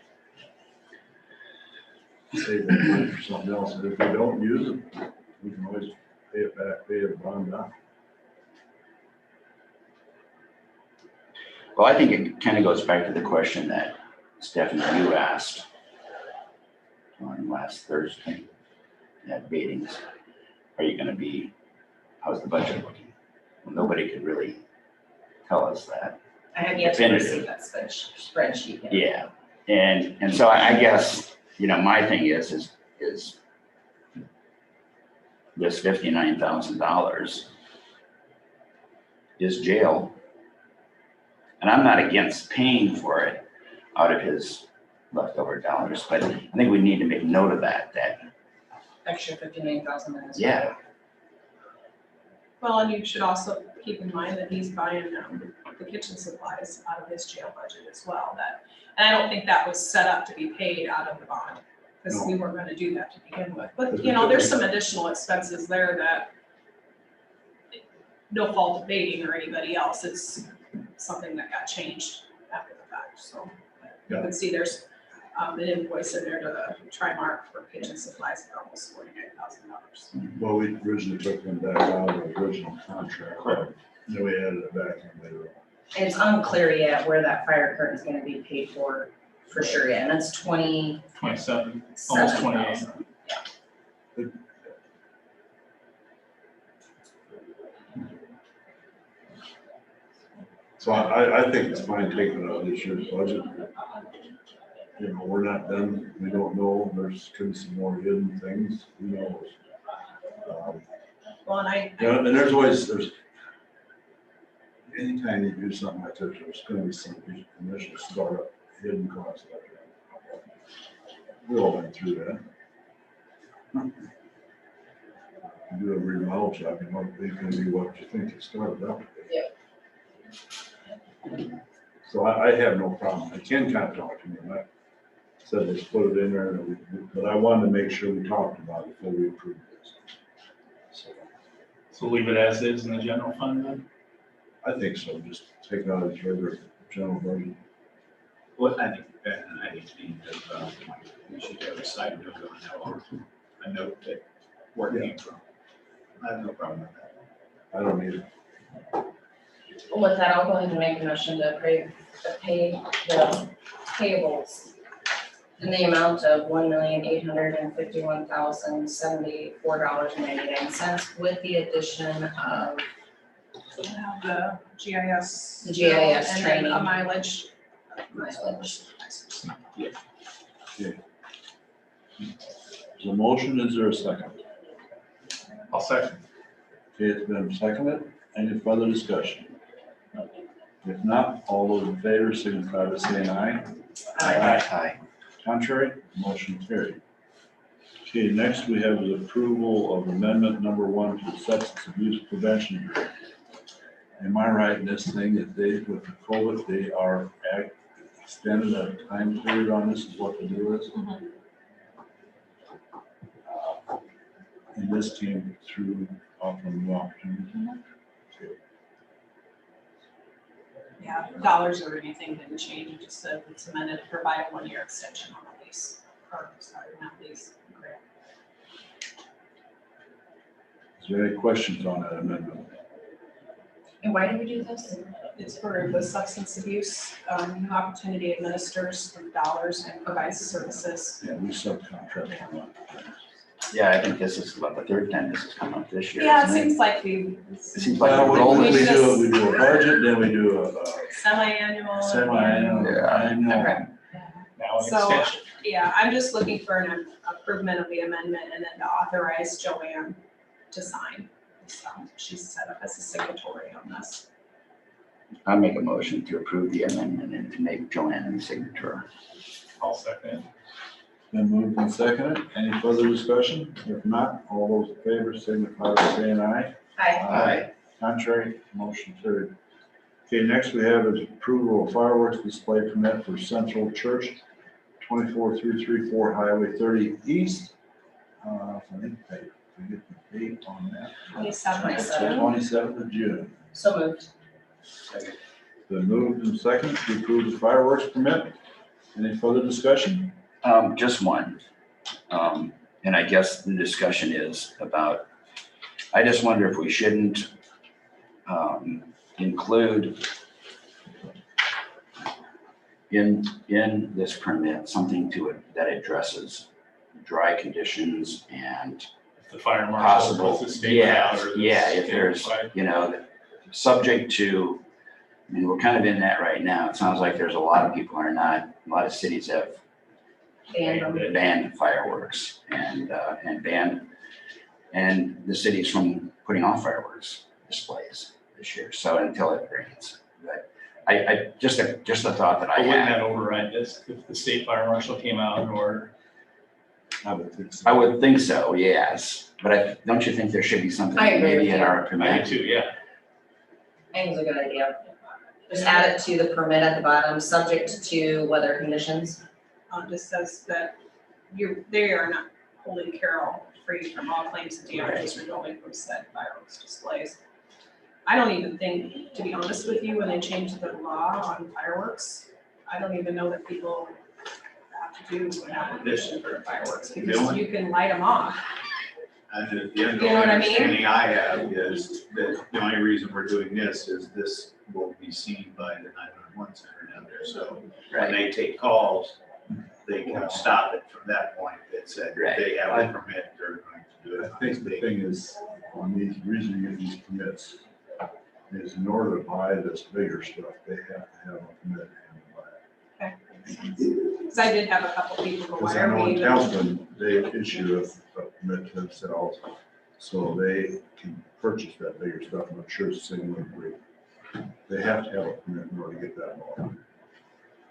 that money for something else. And if we don't use it, we can always pay it back, pay it bond down. Well, I think it kind of goes back to the question that Stephanie, you asked on last Thursday at meetings. Are you gonna be, how's the budget looking? Well, nobody could really tell us that. I have yet to Definitive. receive that spreadsheet. yet. Yeah, and so I guess, my thing is this $59,000 is jail. And I'm not against paying for it out of his leftover dollars, but I think we need to make note of that Extra 59,000 minutes. yeah, Well, and you should also keep in mind that he's buying the kitchen supplies out of his jail budget as well. And I don't think that was set up to be paid out of the bond, because we weren't gonna do that to begin with. But, there's some additional expenses there that no fault of Baiting or anybody else, it's something that got changed after the fact, so. You can see there's an invoice in there to the Trimark for kitchen supplies for almost $49,000. Well, we originally took them back out of the original contract. And then we added it back in later on. And it's unclear yet where that fire curtain's gonna be paid for sure yet, and that's 27, almost 28. 27,000. So I think it's fine taking it out of this year's budget. We're not done, we don't know, there's could be some more hidden things, who knows? Well, and And there's anytime you do something like this, there's gonna be some initial startup hidden costs like that. We've all been through that. You do a remodel job, you know, it's gonna be what you think it started out. Yep. So I have no problem, I can kind of talk to you, and I said let's put it in there, but I wanted to make sure we talked about it before we approved this. So leave it as is in the general fund then? I think so, just take it out of his regular general budget. What I think, Dean, that we should have a side note on that, a note that where it came from. I have no problem with that. I don't need it. With that, I'll go ahead and make a motion to pay the payables in the amount of $1,851,074.99, with the addition of So we'll have the GIS. The GIS and then training. a mileage. Mileage. There's a motion, is there a second? I'll second. Okay, it's been seconded. Any further discussion? If not, all those in favor signify by saying aye. Aye. Contrary, motion carried. Okay, next we have the approval of amendment number 1 to the substance abuse prevention agreement. Am I right in this thing that they, with the COVID, they are extended a time period on this is what the deal is? And this came through offering new opportunities. Yeah, dollars or anything didn't change, it just said it's amended to provide a 1-year extension on the lease, or sorry, not lease. Grant. Is there any questions on that amendment? And why do we do this? It's for the substance abuse, new opportunity administers the dollars and provides services. Yeah, we subcontract on that. Yeah, I think this is about the third time this has come up this year. Yeah, it isn't seems like we. It seems like Well, we're we rolling. do a budget, then we do a Semi-annual. semi-annual, Yeah. annual. Okay. Now an So- extension. Yeah, I'm just looking for an improvement of the amendment and then to authorize Joanne to sign. So she's set up as a signatory on this. I'll make a motion to approve the amendment and to make Joanne the signature. I'll second. Then moved and seconded. Any further discussion? If not, all those in favor signify by saying aye. Hi. Contrary, motion carried. Okay, next we have is approval of fireworks display permit for Central Church, 24334 Highway 30 East. I think I get the date on that. 27th of June. So moved. Then moved and seconded to approve the fireworks permit. Any further discussion? Just one. And I guess the discussion is about, I just wonder if we shouldn't include in this permit something to it that addresses dry conditions and If the fire marshal possible, puts the statement out or. if there's, subject to, I mean, we're kind of in that right now. It sounds like there's a lot of people are not, a lot of cities have And banned fireworks and banned, and the cities from putting off fireworks displays this year, so until it rains. But I just a thought that I But wouldn't had. that override this if the state fire marshal came out and ordered? I would think so. I would think so, yes, but don't you think there should be something I agree maybe with in you. our I permit? do too, yeah. I think it's a good idea. Just add it to the permit at the bottom, subject to weather conditions. Just says that they are not holding Carroll free from all claims of damages resulting from said fireworks displays. I don't even think, to be honest with you, when they changed the law on fireworks, I don't even know that people have to do an application for fireworks because you can light them off. And the You know what I mean? understanding I have is that the only reason we're doing this is this will be seen by the 911 center down there. So when Right, they take calls, they can stop it from that point. That said, Right. they have a permit, they're going to do I it. think the thing is, on these, the reason you get these permits is in order to buy this bigger stuff, they have to have a permit and buy it. Because I did have a couple people go, Because why I are know we in even? Townsend, they issue a permit to themselves, so they can purchase that bigger stuff, and I'm sure it's the same way. They have to have a permit in order to get that involved.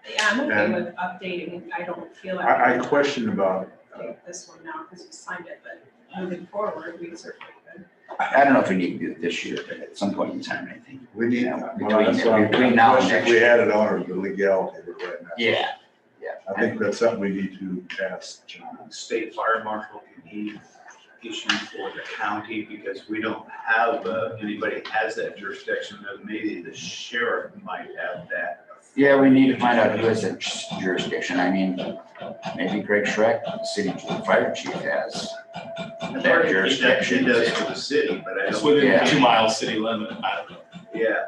Yeah, I'm okay And- with updating. I don't feel like. I question about, Take this one now because we signed it, but moving forward, we certainly could. I don't know if we need to do it this year, but at some point in time, I think. we need, Yeah, well, that's what I'm between now and question if next we year. had it on, or the legality of it right now. Yeah, I think that's something we need to ask John. State fire marshal, can he issue for the county? Because we don't have, anybody has that jurisdiction. Maybe the sheriff might have that. yeah, we need to find out who has that jurisdiction. I mean, maybe Greg Schreck, the city fire chief has that He jurisdiction. does for the city, but I It's don't. within Yeah. the 2-mile city limit. I don't know. Yeah,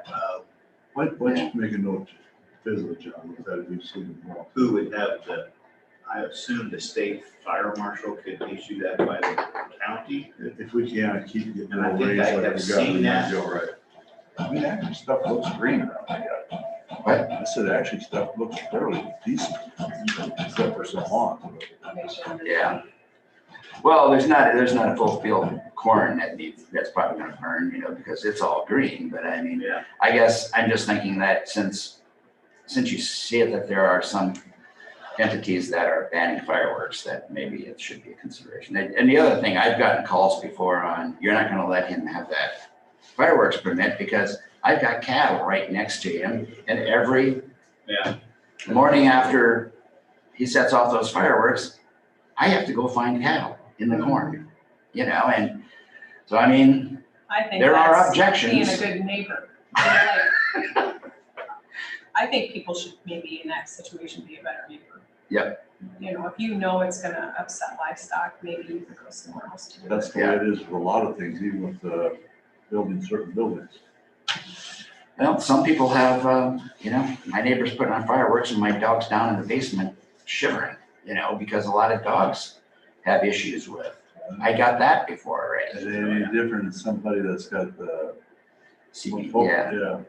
Why don't you make a note to visit with John, with that, we've seen him more. who would have I assume the state fire marshal could issue that by the county. If we can, keep getting And I more think raise I like we have got, seen we might that. be all right. I mean, actually, stuff looks green around there. What? I said, actually, stuff looks fairly decent, except for some lawns. I'll make sure that- Yeah. Well, there's not a full field of corn that's probably gonna burn, because it's all green, but I mean, Yeah. I guess I'm just thinking that since you see it, that there are some entities that are banning fireworks, that maybe it should be a consideration. And the other thing, I've gotten calls before on, you're not gonna let him have that fireworks permit because I've got cattle right next to him, and every Yeah. morning after he sets off those fireworks, I have to go find cattle in the corn, and so, I mean, I think there are that's being objections. a good neighbor. Like, I think people should maybe in that situation be a better neighbor. Yep. If you know it's gonna upset livestock, maybe you could go somewhere else to do it. That's the way it is with a lot of things, even with building certain buildings. Well, some people have, my neighbor's putting on fireworks and my dog's down in the basement shivering, because a lot of dogs have issues with. I got that before already. Is it any different than somebody that's got the? Yeah,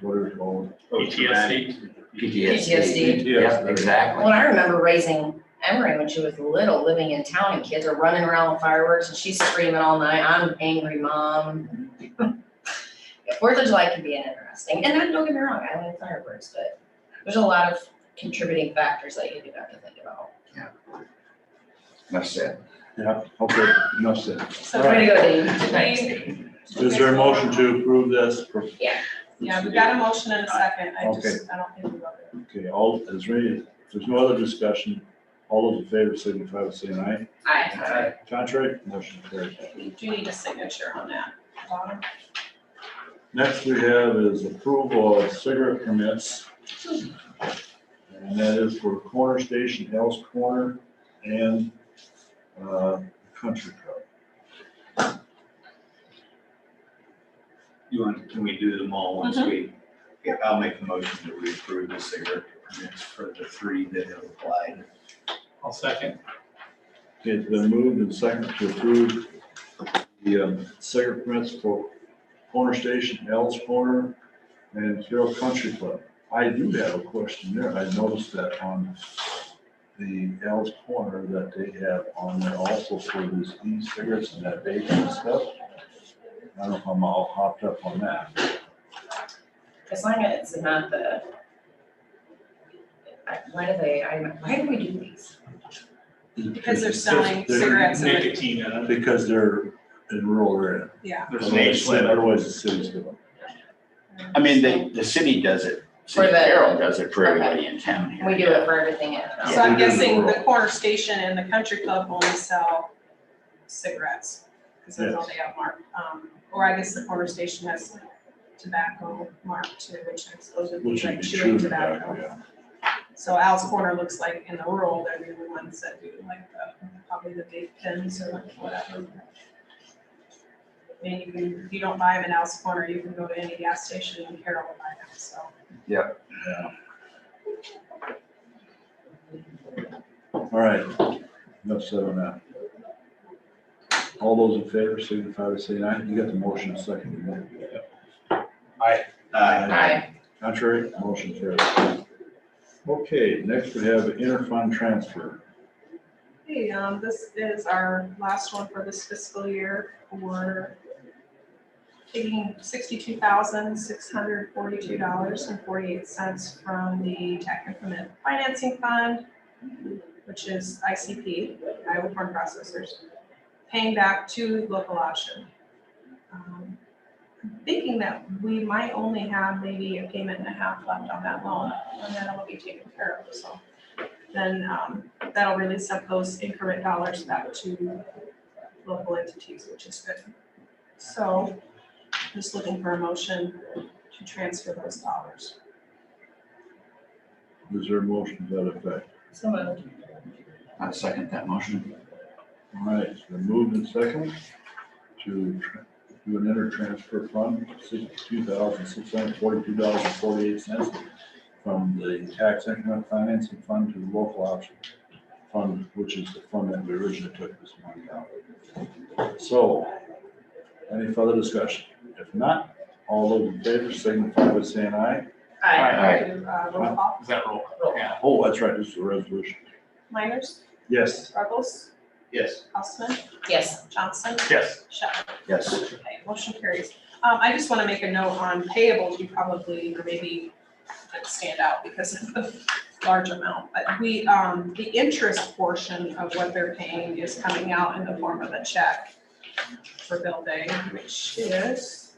Whatever it's called. PTSD. PTSD. Yep, exactly. Well, I remember raising Emery when she was little, living in town, and kids are running around with fireworks, and she's screaming all night, I'm angry, Mom. Yeah, 4th of July can be an interesting, and then don't get me wrong, I like fireworks, but there's a lot of contributing factors that you do have to think about. Enough said. Yeah, okay, enough said. So Way to go, Dave. Thanks. Is there a motion to approve this? Yeah, we got a motion in a second. I don't think we got it. Okay, if there's no other discussion, all those in favor signify by saying aye. Aye. Contrary, motion carried. You do need a signature on that. Bottom. Next we have is approval of cigarette permits. And that is for Corner Station, Hell's Corner, and Country Club. Can we do them all once we, I'll make a motion that we approve the cigarette permits for the 3 that have applied. I'll second. Okay, it's been moved and seconded to approve the cigarette permits for Corner Station, Hell's Corner, and Carroll Country Club. I do have a question there. I noticed that on the Hell's Corner that they have on there also for these e-cigarettes and that vape and stuff. I don't know if I'm all hopped up on that. As long as it's not why do we do these? Because they're selling cigarettes in it. Nicotine in it. Because they're in rural area. Yeah. There's an age limit. Otherwise the city's doing it. I mean, the city does it. For City the- Carroll does it for everybody in town here. We do it for everything in town. So I'm Yeah. guessing the corner station and the country club only sell cigarettes, because that's all they have marked. Or I guess the corner station has tobacco marked too, which I suppose would be Which like would be chewing true tobacco. tobacco, So Al's Corner looks like in the rural, they're the only ones that do like probably the vape pens or whatever. And if you don't buy them in Al's Corner, you can go to any gas station in Carroll and buy them, so. yeah. All right, enough said on that. All those in favor signify by saying aye. You got the motion second. Aye. Contrary, motion carries. Okay, next we have Interfund Transfer. Hey, this is our last one for this fiscal year. We're taking $62,642.48 from the tax increment financing fund, which is ICP, Iowa Corn Processors, paying back to local option. I'm thinking that we might only have maybe a payment and a half left on that loan, and then it'll be taken care of, so. Then that'll release up those increment dollars back to local entities, which is good. So just looking for a motion to transfer those dollars. Is there a motion to that effect? So moved. I second that motion. All right, it's been moved and second to do an inter-transfer fund, $62,642.48 from the tax increment financing fund to the local option fund, which is the fund that we originally took this money out of. So, any further discussion? If not, All those in favor signify by saying aye. Aye. Roll call. Is that roll? Yeah. Oh, that's right, this is a resolution. Miners, Yes. Ruggles, Yes. Houseman, Yes. Johnson, Yes. Shepherd. Yes. Okay, motion carries. I just want to make a note on payables, you probably, or maybe didn't stand out because of the large amount, but we, the interest portion of what they're paying is coming out in the form of a check for bill day, which is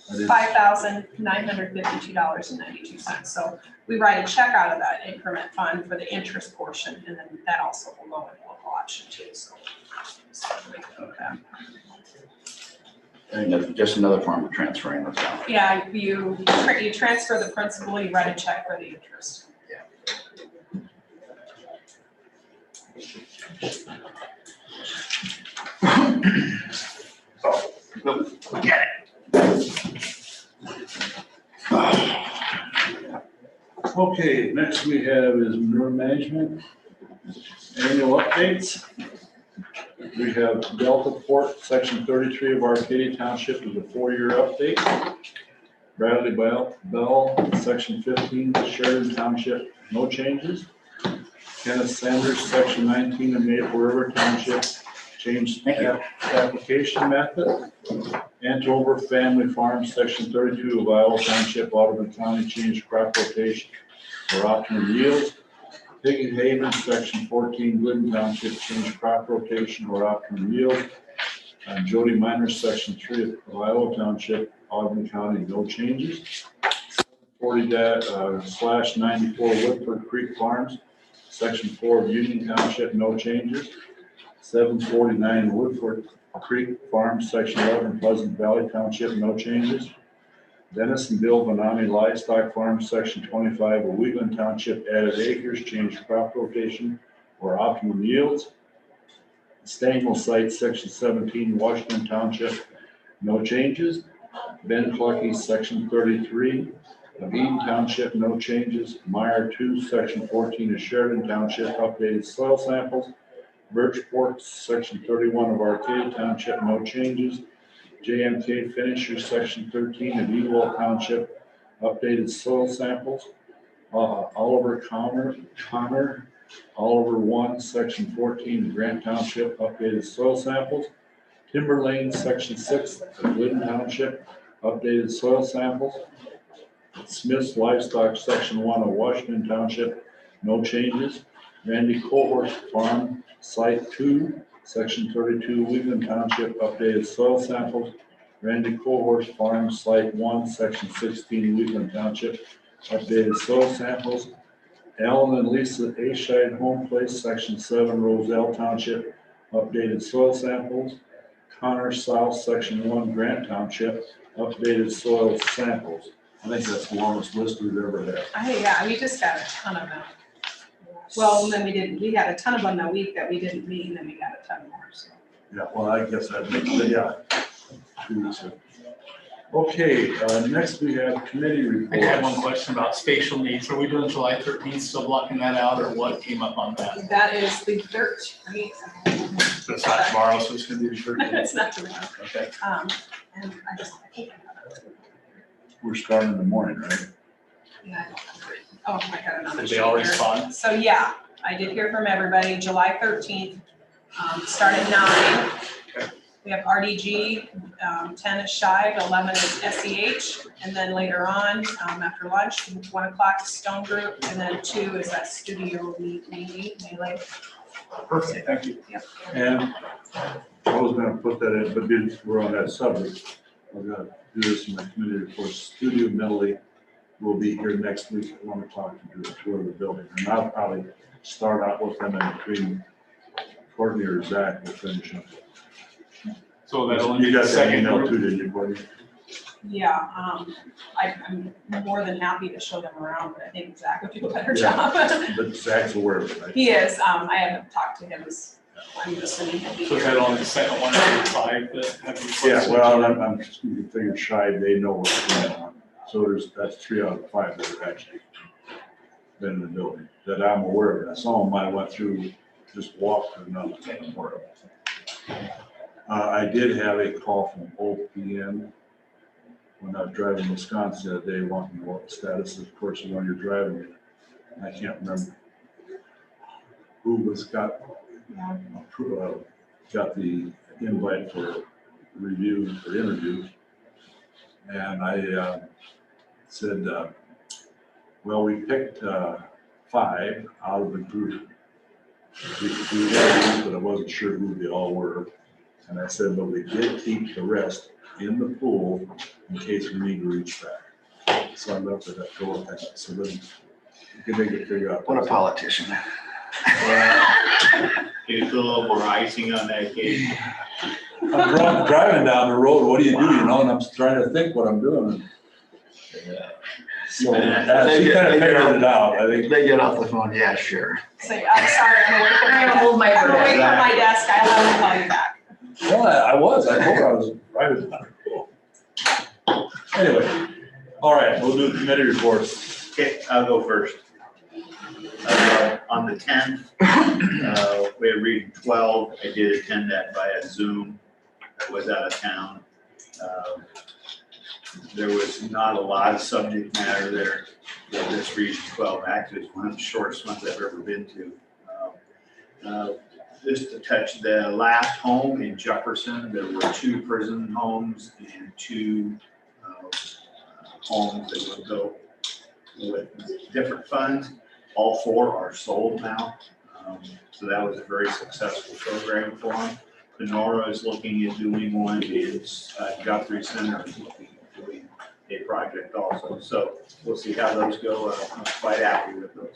$5,952.92. So we write a check out of that increment fund for the interest portion, and then that also will go in local option too, so. Okay. I think that's just another form of transferring those down. Yeah, you transfer the principal, you write a check for the interest. We get it. Okay, next we have is manure management, annual updates. We have Delta Port, section 33 of Arcadia Township is a 4-year update. Bradley Bell, section 15, Sheridan Township, no changes. Kenneth Sanders, section 19 of Maple River Township, changed application method. Andover Family Farm, section 32 of Iowa Township, Audubon County, changed crop rotation for optimum yields. Piggin Haven, section 14, Glidden Township, changed crop rotation or optimum yield. Jody Minor, section 3 of Iowa Township, Audubon County, no changes. 40/94 Woodford Creek Farms, section 4 of Union Township, no changes. 749 Woodford Creek Farms, section 11 Pleasant Valley Township, no changes. Dennis and Bill Vanami Livestock Farm, section 25 of Wheatland Township, added acres, changed crop rotation or optimum yields. Stangle Site, section 17, Washington Township, no changes. Ben Clucky, section 33 of Eden Township, no changes. Meyer 2, section 14 of Sheridan Township, updated soil samples. Birchport, section 31 of Arcadia Township, no changes. JMK Finisher, section 13 of Ewell Township, updated soil samples. Oliver Connor, Oliver 1, section 14 of Grant Township, updated soil samples. Timber Lane, section 6 of Glidden Township, updated soil samples. Smith's Livestock, section 1 of Washington Township, no changes. Randy Cohort's Farm, site 2, section 32, Wheatland Township, updated soil samples. Randy Cohort's Farm, site 1, section 16, Wheatland Township, updated soil samples. Alan and Lisa Ashide Home Place, section 7, Roselle Township, updated soil samples. Connor South, section 1, Grant Township, updated soil samples. I think that's the longest list we've ever had. Yeah, we just got a ton of them. Well, then we had a ton of them that week that we didn't meet, and then we got a ton more, so. Yeah, well, I guess that makes it, yeah. 2 weeks ago. Okay, next we have committee I had one reports. question about spatial needs. Are we doing July 13th, still blocking that out, or what came up on that? That is the 13th. So it's not tomorrow, so it's gonna be the 13th. It's not tomorrow. Okay. And I think I have it. We're starting in the morning, right? Yeah, I don't remember it. Oh, I got it on the Did sheet they all here. respond? So yeah, I did hear from everybody, July 13th, start at 9. We have RDG, 10 is Shive, 11 is SEH, and then later on, after lunch, 1 o'clock is Stone Group, and then 2 is that studio melee. Perfect, thank you. And I was gonna put that in, but since we're on that subject, I'm gonna do this in my committee report. Studio Medley will be here next week at 1 o'clock to do a tour of the building. And I'll probably start out with them in between Courtney or Zach will finish up. So that'll only You be got the that second email group. too, didn't you, Courtney? Yeah, I'm more than happy to show them around, but I think Zach would do a better Yeah. job. But Zach's aware of it, right? He is, I haven't talked to him, I'm assuming he'll be So is here. that only the second one out of the 5 that have requested? Yeah, well, I'm just figuring Shive, they know what's going on. So that's 3 out of 5 that have actually been in the building that I'm aware of. And some of them I went through, just walked and none of them I'm aware of. I did have a call from OPM when I was driving Wisconsin the other day, wanting to know what the status of course when you're driving. I can't remember who got the invite for review or interview. And I said, well, we picked 5 out of the group. We but I wasn't sure who they all were. And I said, but we did keep the rest in the pool in case we need to reach back. So I left it at go. So then you can make it figure out. What a politician. Can you put a little more icing on that cake? I'm driving down the road, what do? You know, and I'm trying to think what I'm doing. So, she kind of figured it out, I think. They get off the phone, yeah, sure. So I'm sorry, I'm away from I'm gonna hold my I'm away breath. from my desk. I'll have to call you back. Well, I told her I was driving down the road. Anyway, all right, we'll do the committee reports. Okay, I'll go first. On the 10th, we had reading 12. I did attend that via Zoom. I was out of town. There was not a lot of subject matter there. This region 12 actually is one of the shortest ones I've ever been to. Just to touch the last home in Jefferson, there were 2 prison homes and 2 homes that were built with different funds. All 4 are sold now. So that was a very successful program for them. Kenora is looking at doing one. Guthrie Center is looking at doing a project also. So we'll see how those go. I'm quite happy with those.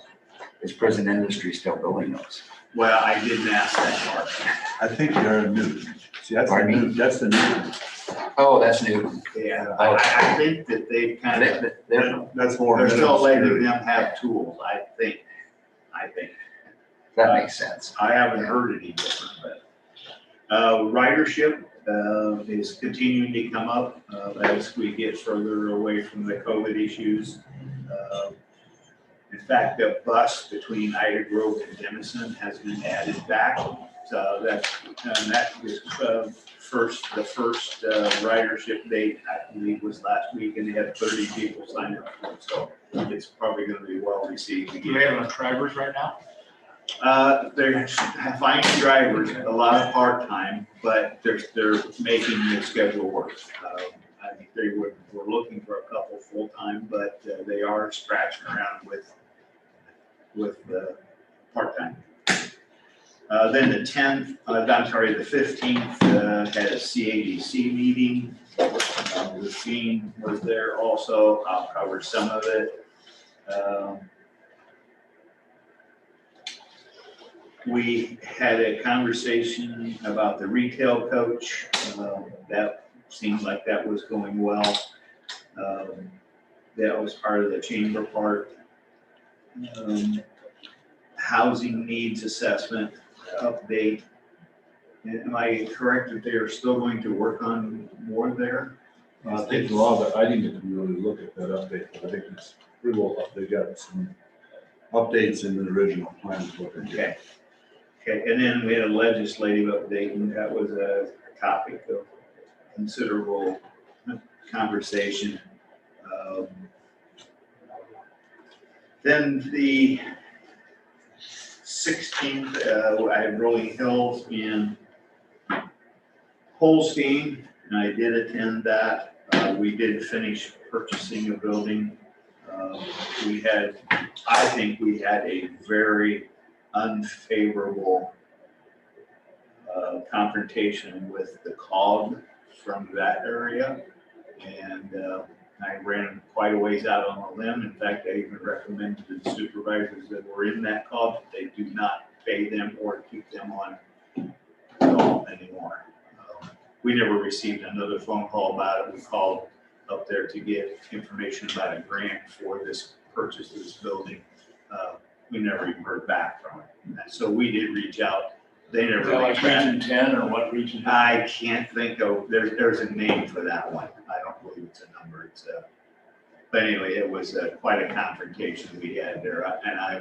Is prison industry still building those? Well, I didn't ask that part. I think they're new. See, that's the Pardon me? new, that's the new. Oh, that's new. Yeah, I think that they kind of, That's more. they're still letting them have tools, I think. That makes sense. I haven't heard any different, but ridership is continuing to come up as we get further away from the COVID issues. In fact, the bus between Ida Grove and Denison has been added back. So that is the first ridership date, I believe, was last week, and they had 30 people sign up for it. So it's probably going to be well received. Do they have enough drivers right now? They're finding drivers, a lot of part-time, but they're making the schedule work. I think they were looking for a couple full-time, but they are scratching around with the part-time. Then the 10th, the 15th had a CADC meeting. Lucine was there also. I'll cover some of it. We had a conversation about the retail coach. That seemed like that was going well. That was part of the chamber part. Housing needs assessment update. Am I correct that they are still going to work on more there? I think a lot of it, I didn't get to really look at that update, but I think it's pretty well, they got some updates in the original plan. Okay. Okay, and then we had a legislative update, and that was a topic of considerable conversation. Then the 16th, I had Rolling Hills in Holstein, and I did attend that. We did finish purchasing a building. I think we had a very unfavorable confrontation with the COG from that area. And I ran quite a ways out on a limb. In fact, I even recommended to the supervisors that were in that COG that they do not pay them or keep them on call anymore. We never received another phone call about it. We called up there to get information about a grant for this purchase of this building. We never even heard back from it. So we did reach out. They never. Is that like region 10 or what region? I can't think of, there's a name for that one. I don't believe it's a number. It's but anyway, it was quite a confrontation we had there. And I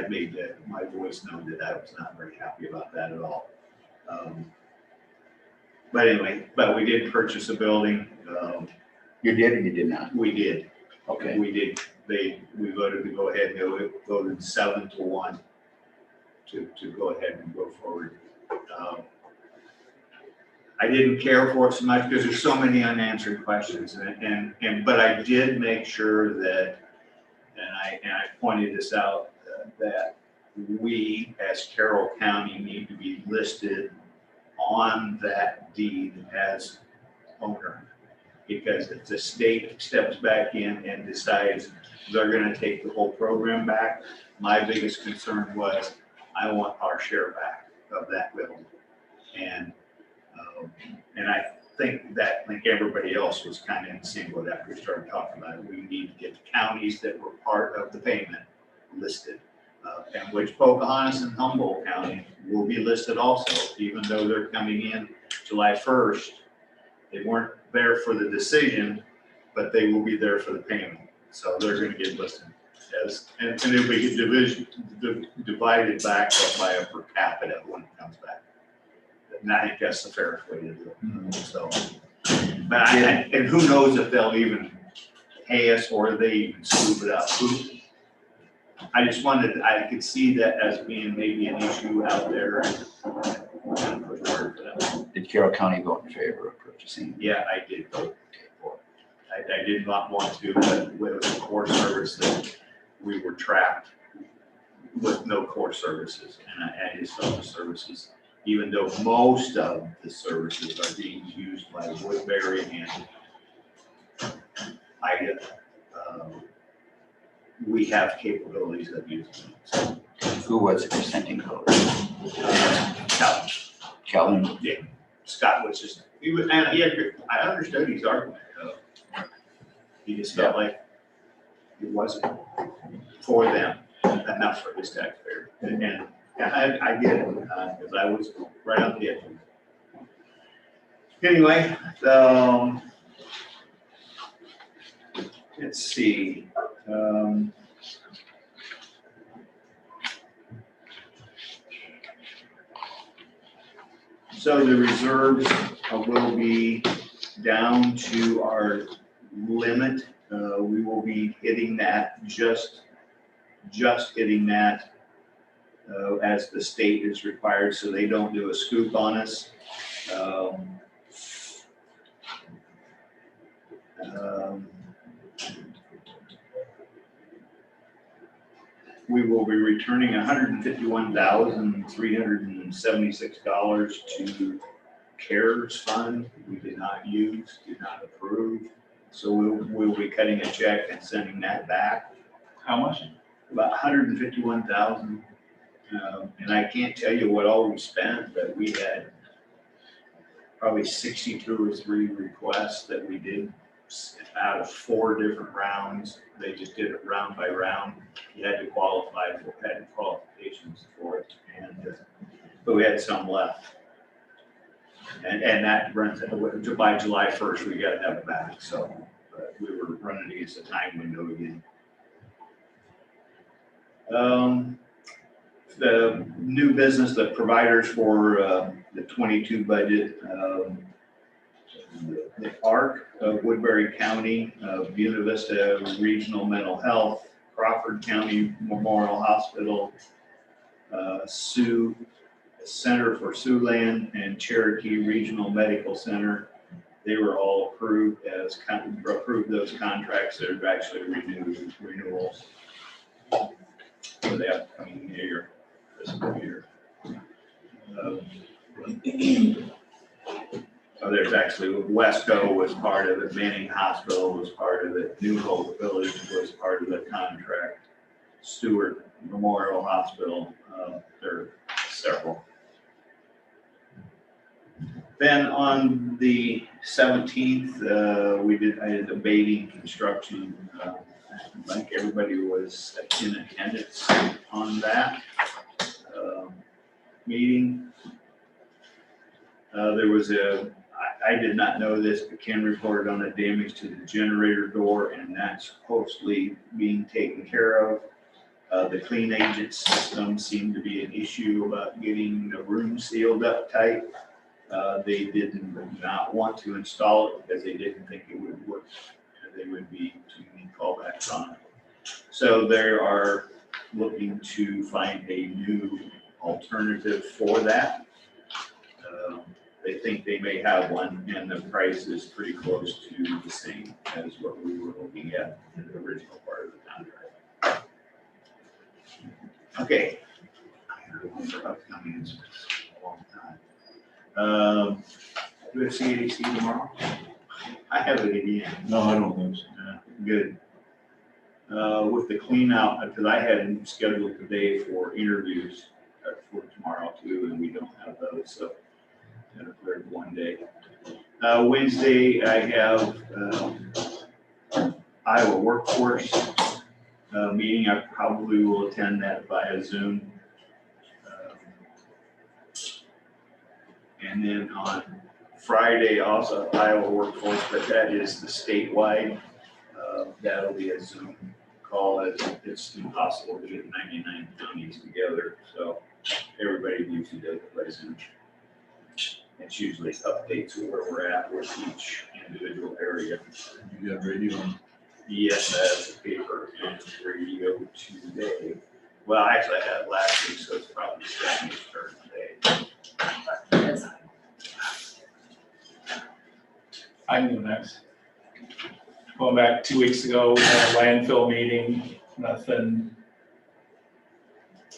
made my voice known that I was not very happy about that at all. But anyway, we did purchase a building. You did or you did not? We did. Okay. We did. We voted to go ahead and go, it voted 7-1 to go ahead and go forward. I didn't care for it so much because there's so many unanswered questions but I did make sure that, and I pointed this out, that we as Carroll County need to be listed on that deed as owner. Because if the state steps back in and decides they're gonna take the whole program back, my biggest concern was, I want our share back of that bill. And I think that, like everybody else, was kind of in sync with that. We started talking about it. We need to get the counties that were part of the payment listed. And which Pocahontas and Humboldt County will be listed also, even though they're coming in July 1st. They weren't there for the decision, but they will be there for the payment. So they're gonna get listed as, and it'll be divided back by a per capita when it comes back. And I think that's the fairest way to do it. So, but and who knows if they'll even pay us or they even scoop it up. I just wanted, I could see that as being maybe an issue out there. Did Carroll County vote in favor of purchasing? Yeah, I did vote for it. I did not want to, but it was a core service that we were trapped with no core services. And I just saw the services, even though most of the services are being used by Woodbury and Ida, we have capabilities of using them. So, Who was the presenting color? Calvin. Calvin? Yeah, Scott was just, he was, and he had, I understood his argument. He just felt like it wasn't for them enough for his taxpayer. And I get it, because I was right on the edge. Anyway, let's see. So the reserves will be down to our limit. We will be hitting that, just hitting that as the state is required, so they don't do a scoop on us. We will be returning $151,376 to CARES fund. We did not use, did not approve. So we'll be cutting a check and sending that back. How much? About 151,000. And I can't tell you what all we spent, but we had probably 62 or 3 requests that we did out of 4 different rounds. They just did it round by round. You had to qualify for, had qualifications for it, and but we had some left. And that runs by July 1st. We got to have it back. So we were running against the time window again. The new business, the providers for the 22 budget. The ARC of Woodbury County, Buena Vista Regional Mental Health, Crawford County Memorial Hospital, Sioux Center for Siouxland, and Cherokee Regional Medical Center. They were all approved as approved those contracts that are actually renewals for the upcoming year, fiscal year. There's actually, Wesco was part of it, Manning Hospital was part of it, New Hope Village was part of the contract, Stewart Memorial Hospital, there are several. Then on the 17th, I did abating construction. I think everybody was in attendance on that meeting. There was I did not know this, but Ken reported on the damage to the generator door, and that's supposedly being taken care of. The clean agent system seemed to be an issue about getting the room sealed up tight. They did not want to install it because they didn't think it would work. They would be too many callbacks on it. So they are looking to find a new alternative for that. They think they may have one, and the price is pretty close to the same as what we were looking at in the original part of the contract. Okay. Upcoming, it's a long time. Do we have CADC tomorrow? I have it again. No, I don't think so. Good. With the clean out, because I had them scheduled today for interviews for tomorrow too, and we don't have those, so kind of cleared one day. Wednesday, I have Iowa Workforce meeting. I probably will attend that via Zoom. And then on Friday, also Iowa Workforce, but that is the statewide. That'll be a Zoom call. It's impossible to get 99 counties together, so everybody usually does it by Zoom. It's usually updates of where we're at with each individual area. You got radio on? Yes, I have the paper and radio today. Well, actually, I had it last week, so it's probably Stephanie's turn today. I can go next. Going back 2 weeks ago, we had a landfill meeting, nothing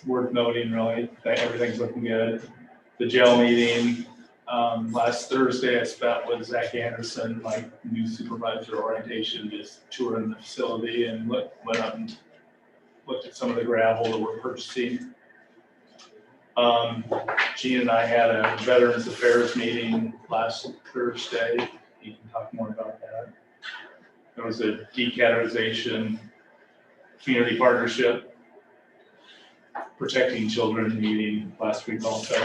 worth noting really, everything's looking good. The jail meeting, last Thursday I spent with Zach Anderson, my new supervisor orientation, just touring the facility and went up and looked at some of the gravel that we're purchasing. Gene and I had a Veterans Affairs meeting last Thursday. You can talk more about that. There was a decategorization community partnership protecting children meeting last week also.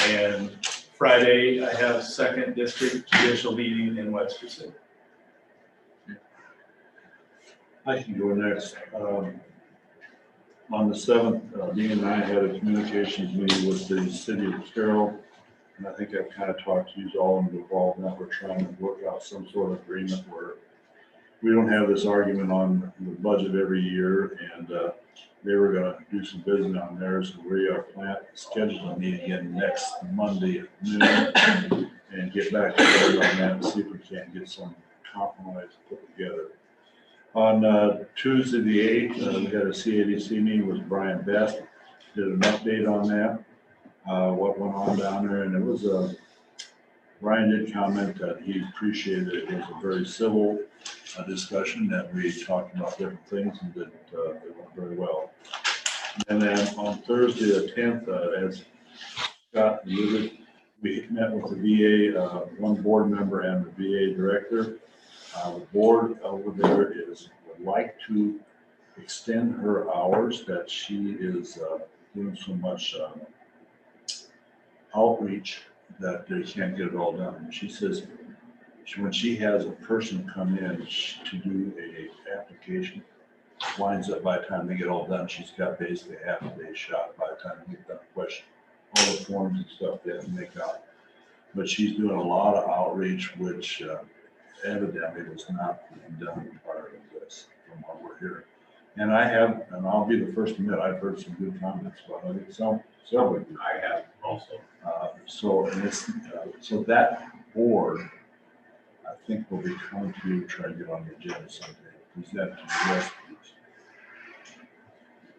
And Friday, I have second district judicial meeting in Webster City. I can go next. On the 7th, me and I had a communications meeting with the city of Carroll. And I think I've kind of talked to you all involved in that. We're trying to work out some sort of agreement where we don't have this argument on the budget every year. And they were going to do some business on theirs. And we are scheduled a meeting again next Monday at noon and get back together on that and see if we can't get some compromise put together. On Tuesday the 8th, we had a CADC meeting with Brian Best. Did an update on that. What went on down there, and it was Brian did comment that he appreciated it. It was a very civil discussion that we talked about different things and that it went very well. And then on Thursday the 10th, as Scott alluded, we met with the VA, one board member and the VA director. The board over there would like to extend her hours that she is doing so much outreach that they can't get it all done. And she says when she has a person come in to do a application, winds up by the time they get all done, she's got basically half a day shot by the time they get done question. All the forms and stuff they have to make out. But she's doing a lot of outreach, which evidently was not being done prior to this, from what we're hearing. And I'll be the first to admit, I've heard some good comments about it. Several. I have also. So that board, I think will be coming to you, try to get on the agenda someday. Present to the rest of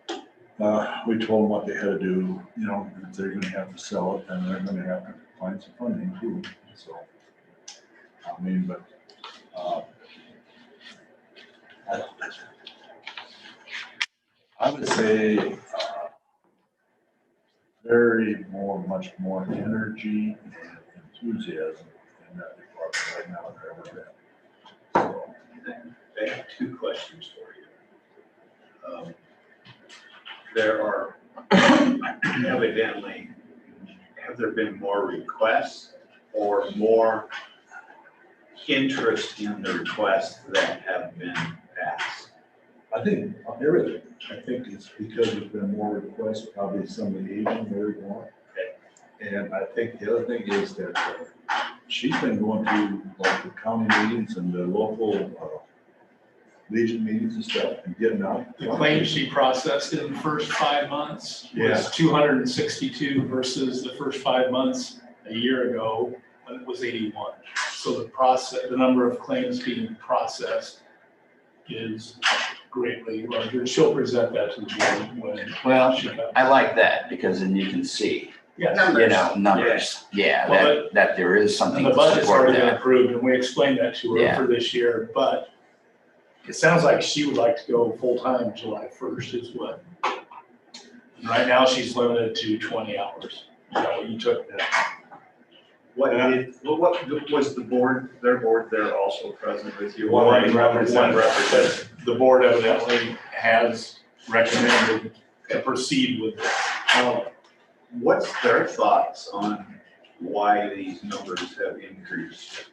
these. We told them what they had to do, if they're gonna have to sell it, and they're gonna have to find some funding too, so. I would say much more energy and enthusiasm in that department right now than ever been. So, I have two questions for you. There are evidently, have there been more requests or more interest in the requests that have been passed? I think everything. I think it's because there's been more requests, probably some of the aging very more. And I think the other thing is that she's been going to like the county meetings and the local Legion meetings and stuff and getting out. The claims she processed in the first 5 months Yeah. was 262 versus the first 5 months a year ago when it was 81. So the number of claims being processed is greatly larger. She'll present that to the board when Well, she comes. I like that because then you can see, Yes. you know, numbers. Yeah, Well, that there is something And the to budget's support already been that. approved, and we explained that to her Yeah. for this year, but it sounds like she would like to go full-time July 1st is what. And right now, she's limited to 20 hours. Is that what you took? What was the board, their board there also present with you? One representative. The board evidently has recommended to proceed with this. What's their thoughts on why these numbers have increased?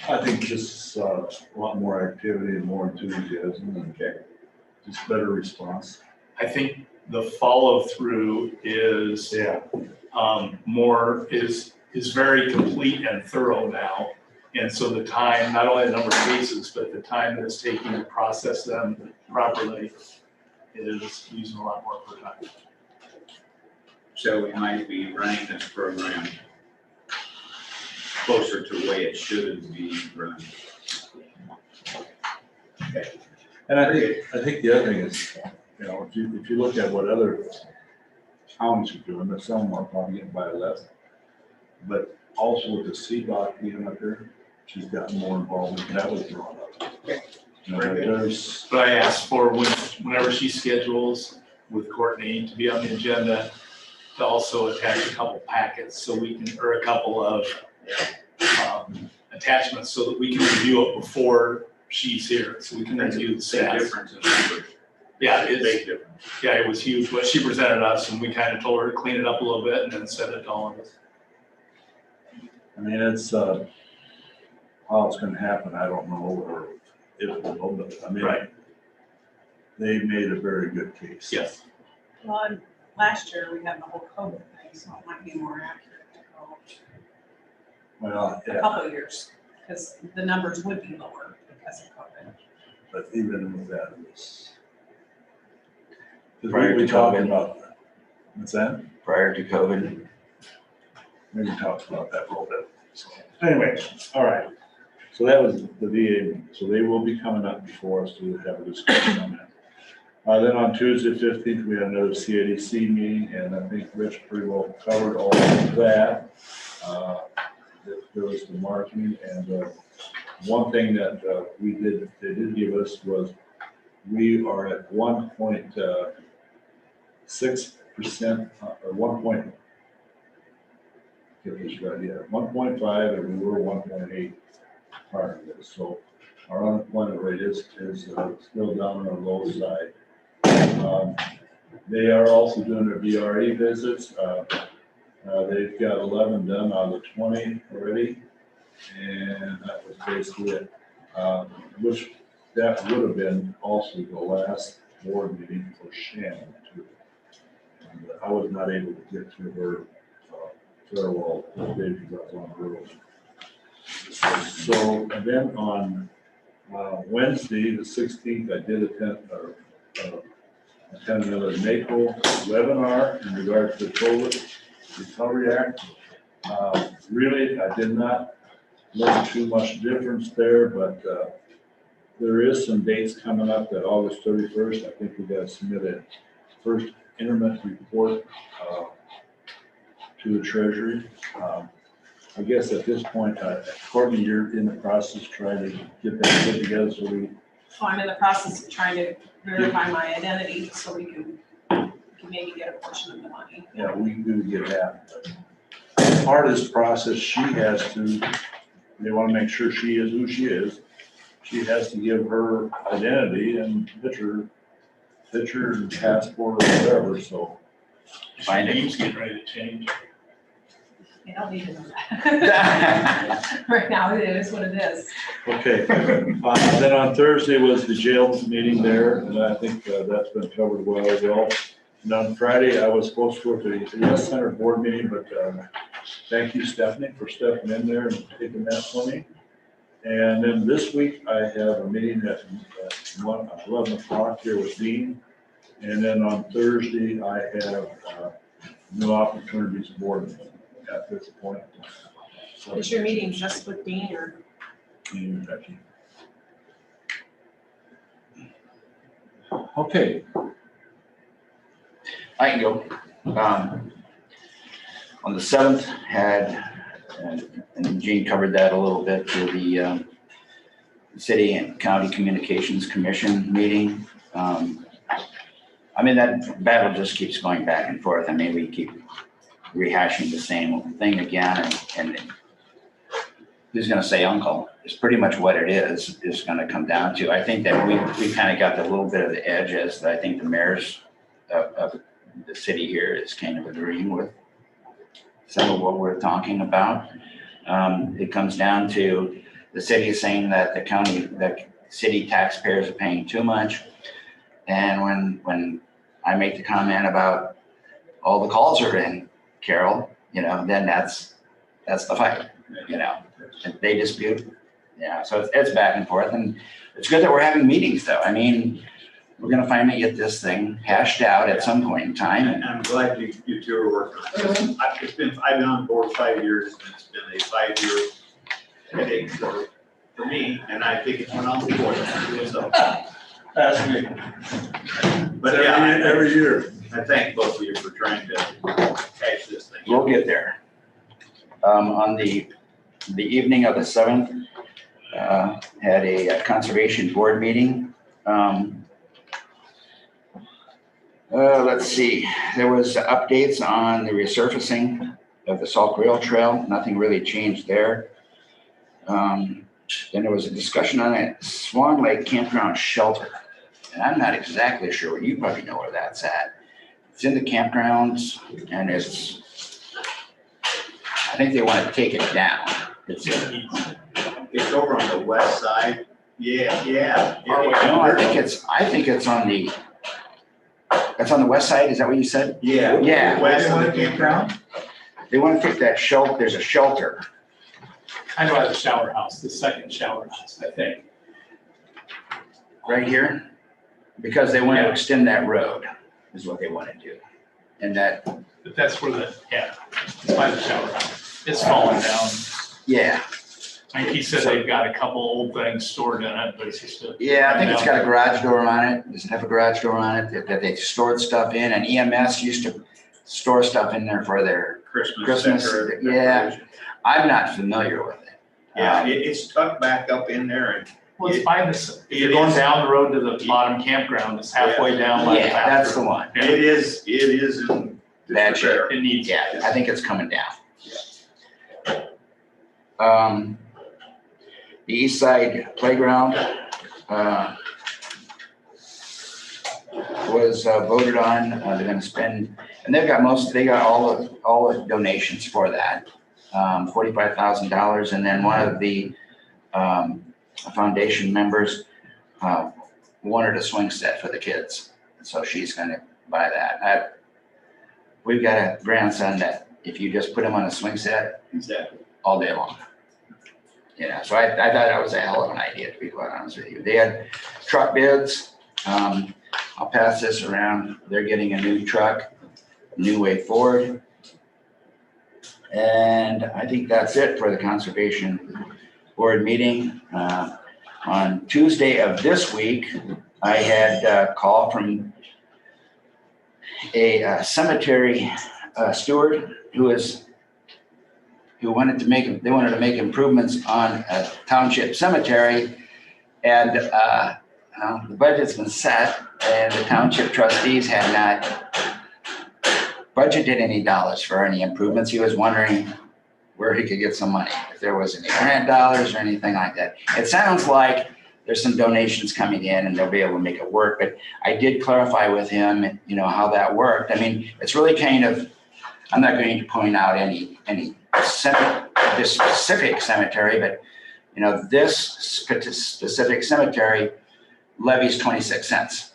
I think just a lot more activity and more enthusiasm and just better response. I think the follow-through is Yeah. is very complete and thorough now. And so the time, not only the number of cases, but the time that it's taking to process them properly is using a lot more per time. So we might be running this program closer to the way it should be run. And I think the other thing is, you know, if you look at what other counties are doing, that some are probably getting by less. But also with the CDOT being up there, she's gotten more involved, and that was brought up. You know, there's, But I asked for whenever she schedules with Courtney to be on the agenda, to also attach a couple packets so we can, or a couple of attachments so that we can review it before she's here, so we can review the Big stats. difference in numbers. Yeah, it Big is. difference. Yeah, it was huge, but she presented us and we kind of told her to clean it up a little bit and then send it to all of us. I mean, it's, how it's gonna happen, I don't know, or if it will, but I mean, Right. they made a very good case. Yes. Well, and last year we had the whole COVID thing, so it might be more accurate to go Well, a yeah, couple of years, because the numbers would be lower because of COVID. but even with that, it's. Cause Prior we to talked COVID. about, what's that? Prior to COVID. We talked about that a little bit. So anyway, all right. So that was the VA, so they will be coming up before us to have a discussion on that. Then on Tuesday, 15th, we had another CADC meeting, and I think Rich pretty well covered all of that. There was the marketing, and one thing that they did give us was we are at 1.6%, or 1. Get this right, yeah, 1.5, and we were 1.8 prior to this. So our unemployment rate is still down on the low side. They are also doing their BRE visits. They've got 11 done out of the 20 already, and that was basically it. Which that would have been also the last board meeting for Shannon too. And I was not able to get to her farewell today because I was on the road. So and then on Wednesday, the 16th, I did attend another NACO webinar in regards to the COVID Recovery Act. Really, I did not learn too much difference there, but there is some dates coming up that August 31st, I think we got to submit a first intermittent report to the Treasury. I guess at this point, Courtney, you're in the process trying to get that put together so we. So I'm in the process of trying to verify my identity so we can maybe get a portion of the money. Yeah, we do get that. Part of this process, she has to, they want to make sure she is who she is. She has to give her identity and picture and passport or whatever, so. My name's getting ready to change. You don't need to know that. Right now, it is what it is. Okay, then on Thursday was the jail meeting there, and I think that's been covered well. And on Friday, I was supposed to go to the Yes Center board meeting, but thank you, Stephanie, for stepping in there and taking that for me. And then this week, I have a meeting at 11 o'clock here with Dean. And then on Thursday, I have New Opportunities Board at this point. So, Is your meeting just with Dean or? Okay, I can go. On the 7th, had, and Gene covered that a little bit, to the City and County Communications Commission meeting. I mean, that battle just keeps going back and forth. I mean, we keep rehashing the same thing again, and who's gonna say uncle is pretty much what it is gonna come down to. I think that we kind of got a little bit of the edge, as I think the mayors of the city here is kind of agreeing with some of what we're talking about. It comes down to the city is saying that the city taxpayers are paying too much. And when I make the comment about all the calls are in Carroll, then that's the fight, and they dispute. Yeah, so it's back and forth, and it's good that we're having meetings though. I mean, we're gonna finally get this thing hashed out at some point in time. And I'm glad you two are working on this. I've been on board 5 years, and it's been a 5-year headache for me, and I think it's went on before that, so. ask me. But yeah, Every year. I thank both of you for trying to catch this thing. We'll get there. On the evening of the 7th, had a conservation board meeting. Let's see, there was updates on the resurfacing of the Salt Rail Trail. Nothing really changed there. Then there was a discussion on a Swan Lake Campground shelter. And I'm not exactly sure, you probably know where that's at. It's in the campgrounds, and I think they want to take it down. It's over on the west side. Yeah. no, I think it's on the west side, is that what you said? Yeah. Yeah. West of the campground? They want to take that shelter, there's a shelter. Kind of by the shower house, the second shower house, I think. Right here, because they want to extend that road, is what they want to do. And that, But that's where it's by the shower house. It's falling down. yeah, I think he said they've got a couple old things stored in it, but it's just. I think it's got a garage door on it. Does it have a garage door on it that they stored stuff in? And EMS used to store stuff in there for their Christmas. Yeah, I'm not familiar with it. Yeah, it's tucked back up in there, and Well, it's by this, if you're going down the road to the bottom campground, it's halfway down by the Yeah, that's the bathroom. one. Yeah. it is in Bad shape. disrepair. It needs. Yeah, I think it's coming down. The East Side Playground was voted on. They're gonna spend, and they got all the donations for that. $45,000, and then one of the foundation members wanted a swing set for the kids, so she's gonna buy that. We've got a grandson that if you just put him on a swing set Exactly. all day long. So I thought that was a hell of an idea, to be quite honest with you. They had truck bids. I'll pass this around. They're getting a new truck, New Way Ford. And I think that's it for the Conservation Board meeting. On Tuesday of this week, I had a call from a cemetery steward who wanted to make improvements on a township cemetery. And the budget's been set, and the township trustees had not budgeted any dollars for any improvements. He was wondering where he could get some money, if there was any grant dollars or anything like that. It sounds like there's some donations coming in and they'll be able to make it work, but I did clarify with him, how that worked. I mean, it's really kind of, I'm not going to point out any this specific cemetery, but you know, this specific cemetery levies 26 cents.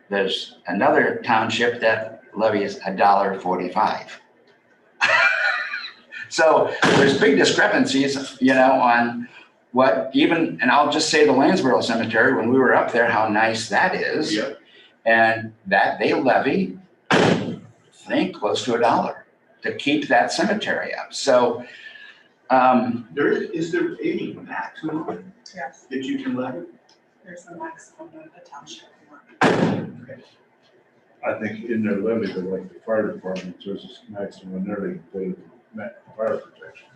There's another township that levies $1.45. So there's big discrepancies, you know, on what even, and I'll just say the Lynnsborough Cemetery, when we were up there, how nice that is. Yep. And that they levy, I think, close to $1 to keep that cemetery up. So, Is there any maximum Yes, that you can levy? there's a maximum of the township. I think in their levy, they're like the fire department, there's a maximum in there they can put fire protection.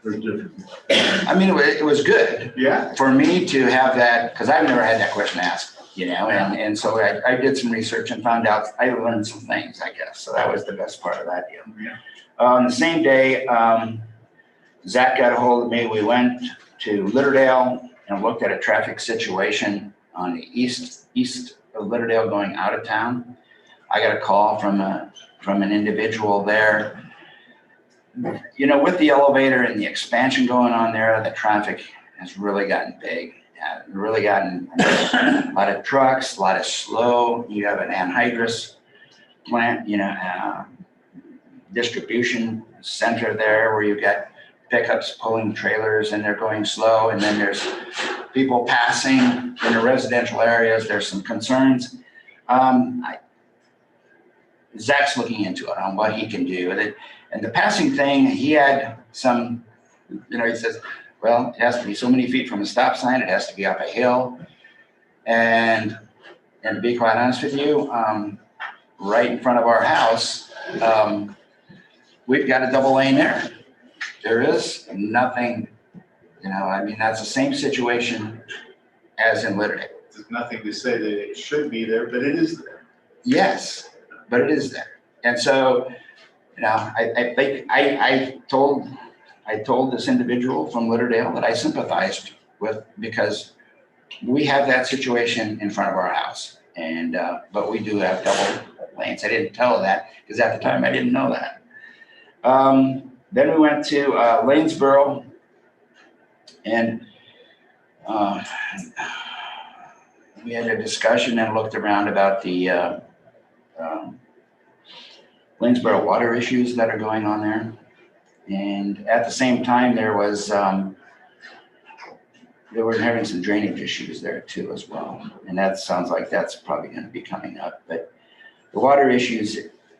They're different. I mean, it was good Yeah. for me to have that, because I've never had that question asked, you know, and so I did some research and found out, I learned some things, I guess. So that was the best part of that deal. Yeah. The same day, Zach got a hold of me. We went to Litterdale and looked at a traffic situation on the east of Litterdale going out of town. I got a call from an individual there. You know, with the elevator and the expansion going on there, the traffic has really gotten big. Really gotten a lot of trucks, a lot of slow. You have an anhydrous plant, you know, distribution center there where you've got pickups pulling trailers and they're going slow. And then there's people passing in the residential areas. There's some concerns. Zach's looking into it on what he can do. And the passing thing, he had some, you know, he says, well, it has to be so many feet from a stop sign. It has to be up a hill. And to be quite honest with you, right in front of our house, we've got a double lane there. There is nothing, you know, I mean, that's the same situation as in Litterdale. There's nothing to say that it should be there, but it is there. Yes, but it is there. And so, you know, I think I told this individual from Litterdale that I sympathized with because we have that situation in front of our house. And, but we do have double lanes. I didn't tell her that because at the time I didn't know that. Then we went to Lynnsborough and we had a discussion and looked around about the Lynnsborough water issues that are going on there. And at the same time, they were having some drainage issues there too as well. And that sounds like that's probably going to be coming up. But the water issues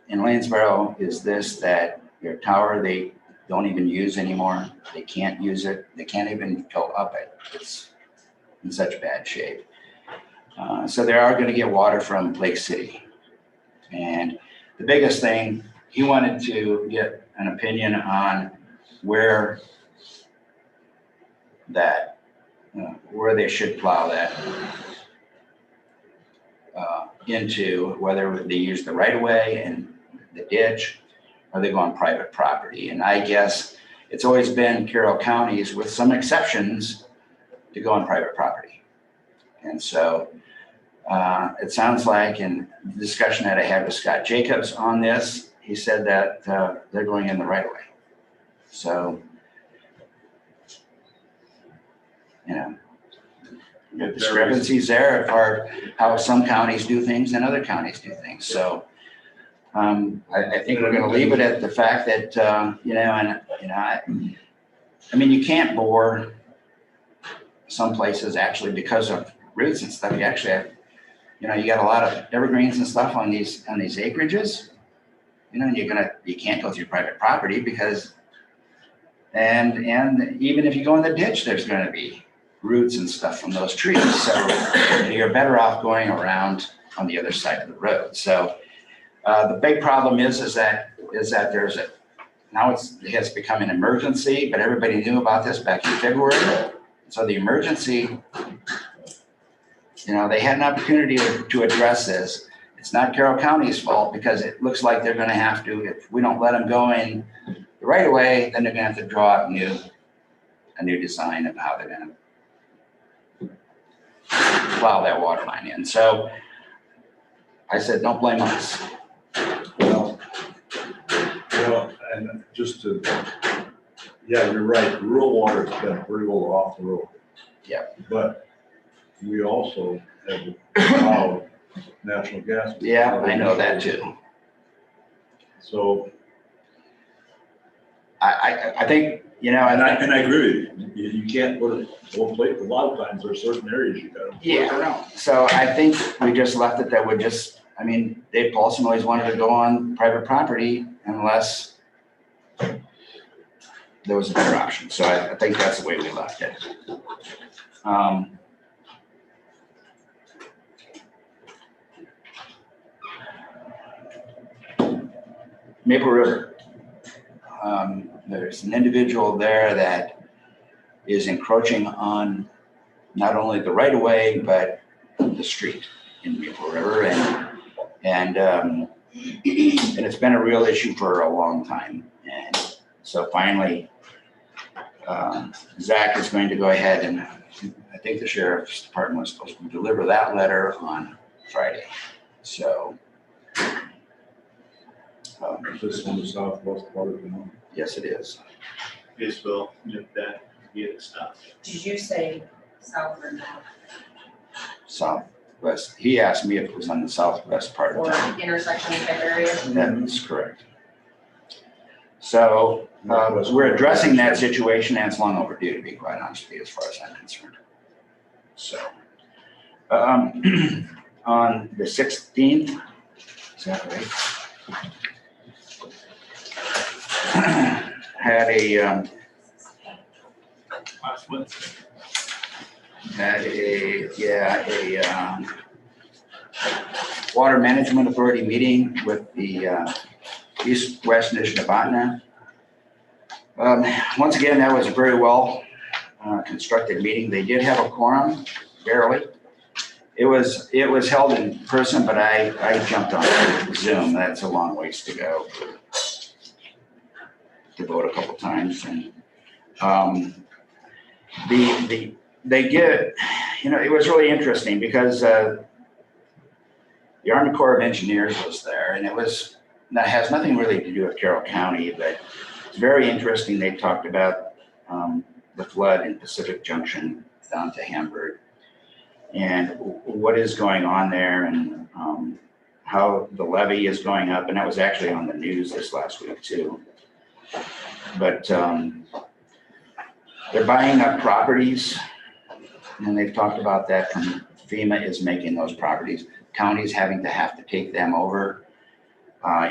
in Lynnsborough is this, that their tower, they don't even use anymore. They can't use it. They can't even go up it. It's in such bad shape. So they are going to get water from Lake City. And the biggest thing, he wanted to get an opinion on where that, where they should plow that into, whether they use the right of way and the ditch, or they go on private property. And I guess it's always been Carroll counties, with some exceptions, to go on private property. And so it sounds like in the discussion that I had with Scott Jacobs on this, he said that they're going in the right of way. So, you know, the discrepancies there are how some counties do things and other counties do things. So I think we're going to leave it at the fact that, you know, and, you know, I mean, you can't bore some places actually because of roots and stuff. You actually have, you know, you got a lot of evergreens and stuff on these acreages, you know, and you can't go through private property because, and even if you go in the ditch, there's going to be roots and stuff from those trees. So you're better off going around on the other side of the road. So the big problem is that there's a, now it has become an emergency, but everybody knew about this back in February. So the emergency, you know, they had an opportunity to address this. It's not Carroll County's fault because it looks like they're going to have to, if we don't let them go in the right away, then they're going to have to draw up a new design of how they're going to plow that water line in. So I said, don't blame us. Well, just to, yeah, you're right, rural water's been pretty well off the road. Yeah. But we also have allowed natural gas. Yeah, I know that too. So, I think, you know, and I agree with you, you can't put it, well, a lot of times there are certain areas you gotta. yeah, around. So I think we just left it that would just, I mean, Dave Paulson always wanted to go on private property unless there was a better option. So I think that's the way we left it. Maple River. There's an individual there that is encroaching on not only the right of way, but the street in Maple River. And it's been a real issue for a long time. And so finally, Zach is going to go ahead and I think the sheriff's department was supposed to deliver that letter on Friday. So. This on the southwest part of the town. Yes, it is. Just will get that, get it stopped. Did you say south or north Southwest. He asked me if it was on the southwest part of or town. intersection type area? That is correct. So we're addressing that situation and it's long overdue, to be quite honest with you, as far as I'm concerned. So on the 16th, is that right? Had a Last Wednesday. Water Management Authority meeting with the East West Nishnabotna. Once again, that was a very well constructed meeting. They did have a quorum, barely. It was held in person, but I jumped on Zoom. That's a long ways to go to vote a couple times. And they get, you know, it was really interesting because the Army Corps of Engineers was there, and that has nothing really to do with Carroll County, but it's very interesting. They talked about the flood in Pacific Junction down to Hamburg and what is going on there and how the levee is going up. And that was actually on the news this last week too. But they're buying up properties, and they've talked about that from FEMA is making those properties. Counties having to have to take them over.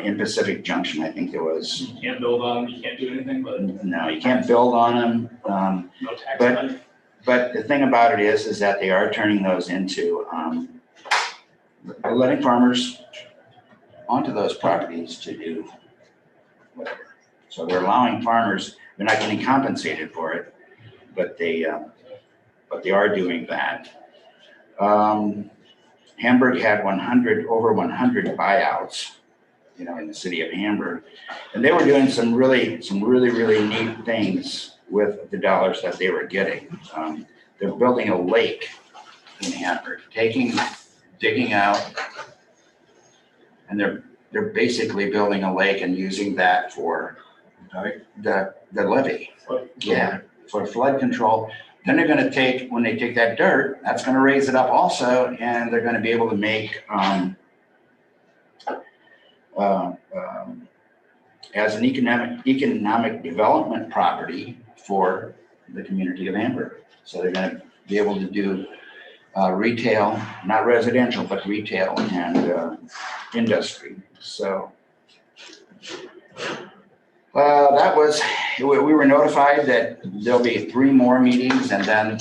In Pacific Junction, I think there was. You can't build on them, you can't do anything, but No, you can't build on them. no tax but- money. But the thing about it is that they are turning those into, they're letting farmers onto those properties to do whatever. So they're allowing farmers, they're not getting compensated for it, but they are doing that. Hamburg had over 100 buyouts, you know, in the city of Hamburg, and they were doing some really neat things with the dollars that they were getting. They're building a lake in Hamburg, digging out, and they're basically building a lake and using that for the levee. Yeah, for flood control. Then they're gonna take, when they take that dirt, that's gonna raise it up also, and they're gonna be able to make, as an economic development property for the community of Hamburg. So they're gonna be able to do retail, not residential, but retail and industry. So that was, we were notified that there'll be 3 more meetings and then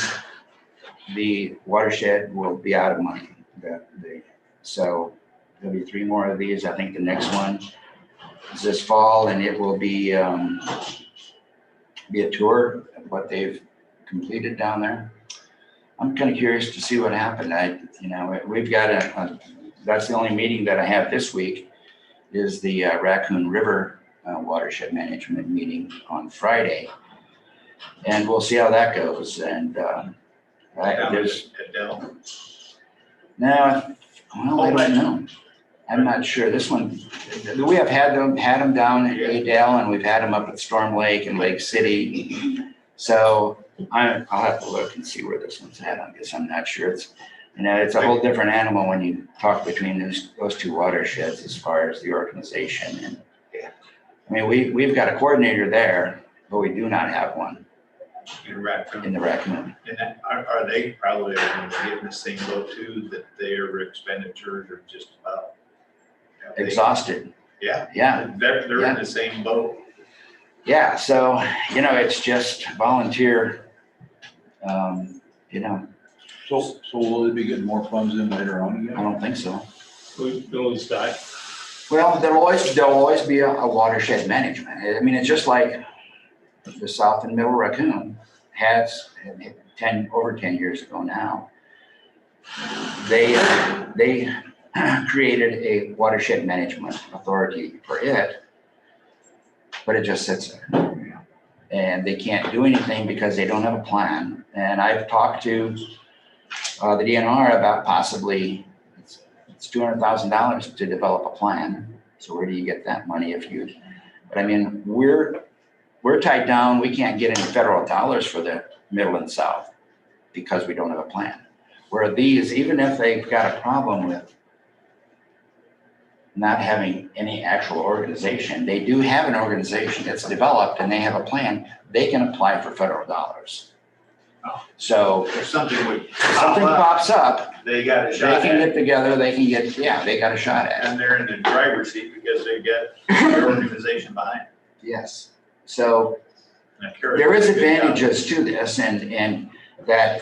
the watershed will be out of money. So there'll be 3 more of these. I think the next one is this fall, and it will be a tour of what they've completed down there. I'm kind of curious to see what happened. We've got that's the only meeting that I have this week is the Raccoon River watershed management meeting on Friday. And we'll see how that goes. And there's, Adele. no, well, I don't know. I'm not sure. This one, we have had them down at Adel, and we've had them up at Storm Lake and Lake City. So I'll have to look and see where this one's at. I guess I'm not sure. It's, you know, it's a whole different animal when you talk between those two watersheds as far as the organization. And I mean, we've got a coordinator there, but we do not have one In Raccoon. in the raccoon. And that, are they probably going to get in the same boat too, that their expenditures are just about Exhausted. Yeah. Yeah. They're in the same boat. Yeah. So, you know, it's just volunteer, you know, So will they be getting more funds in later on I again? don't think so. They'll just die. Well, there'll always be a watershed management. I mean, it's just like the South and Middle Raccoon has over 10 years ago now. They created a watershed management authority for it, but it just sits there. And they can't do anything because they don't have a plan. And I've talked to the DNR about possibly, it's $200,000 to develop a plan. So where do you get that money but I mean, we're tied down. We can't get any federal dollars for the Middle and South because we don't have a plan. Where these, even if they've got a problem with not having any actual organization, they do have an organization that's developed and they have a plan, they can apply for federal dollars. So If something would something pops up, they got a they shot can at it. get together, they got a shot at it. And they're in the driver's seat because they get the organization behind. Yes. So And Carroll there is did a good job. advantages to this, and that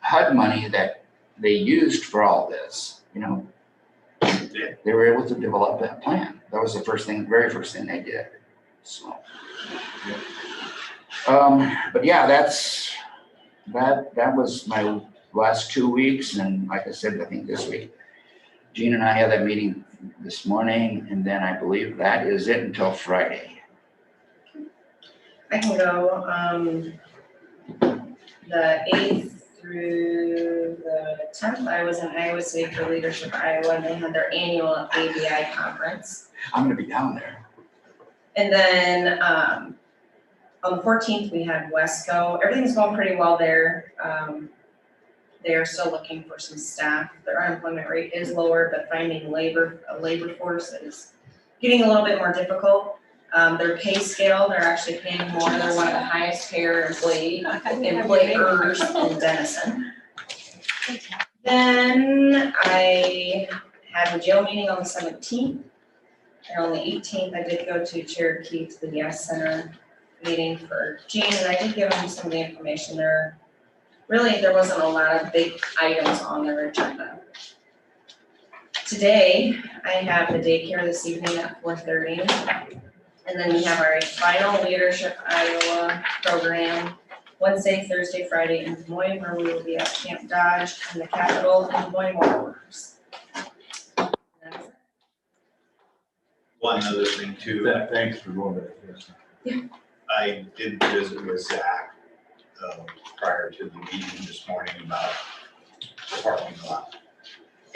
HUD money that they used for all this, you know, Yeah. they were able to develop that plan. That was the very first thing they did. So, but yeah, that was my last 2 weeks, and like I said, I think this week, Gene and I had that meeting this morning, and then I believe that is it until Friday. I can go, the 8th through the 10th. I was in Iowa City for Leadership Iowa, and they had their annual ABI conference. I'm gonna be down there. And then, on the 14th, we had Wesco. Everything's going pretty well there. They are still looking for some staff. Their unemployment rate is lower, but finding a labor force is getting a little bit more difficult. Their pay scale, they're actually paying more. They're one of the highest payer employers in Denison. Then I had a jail meeting on the 17th. And on the 18th, I did go to Cherokee to the Gas Center meeting for Gene, and I did give him some of the information there. Really, there wasn't a lot of big items on their agenda. Today, I have the daycare this evening at 4:30. And then we have our final Leadership Iowa program, Wednesday, Thursday, Friday in Des Moines, where we will be at Camp Dodge and the Capitol and Des Moines Waterworks. One other thing too, Thanks for going there. Yes. I did visit with Zach prior to the meeting this morning about the parking lot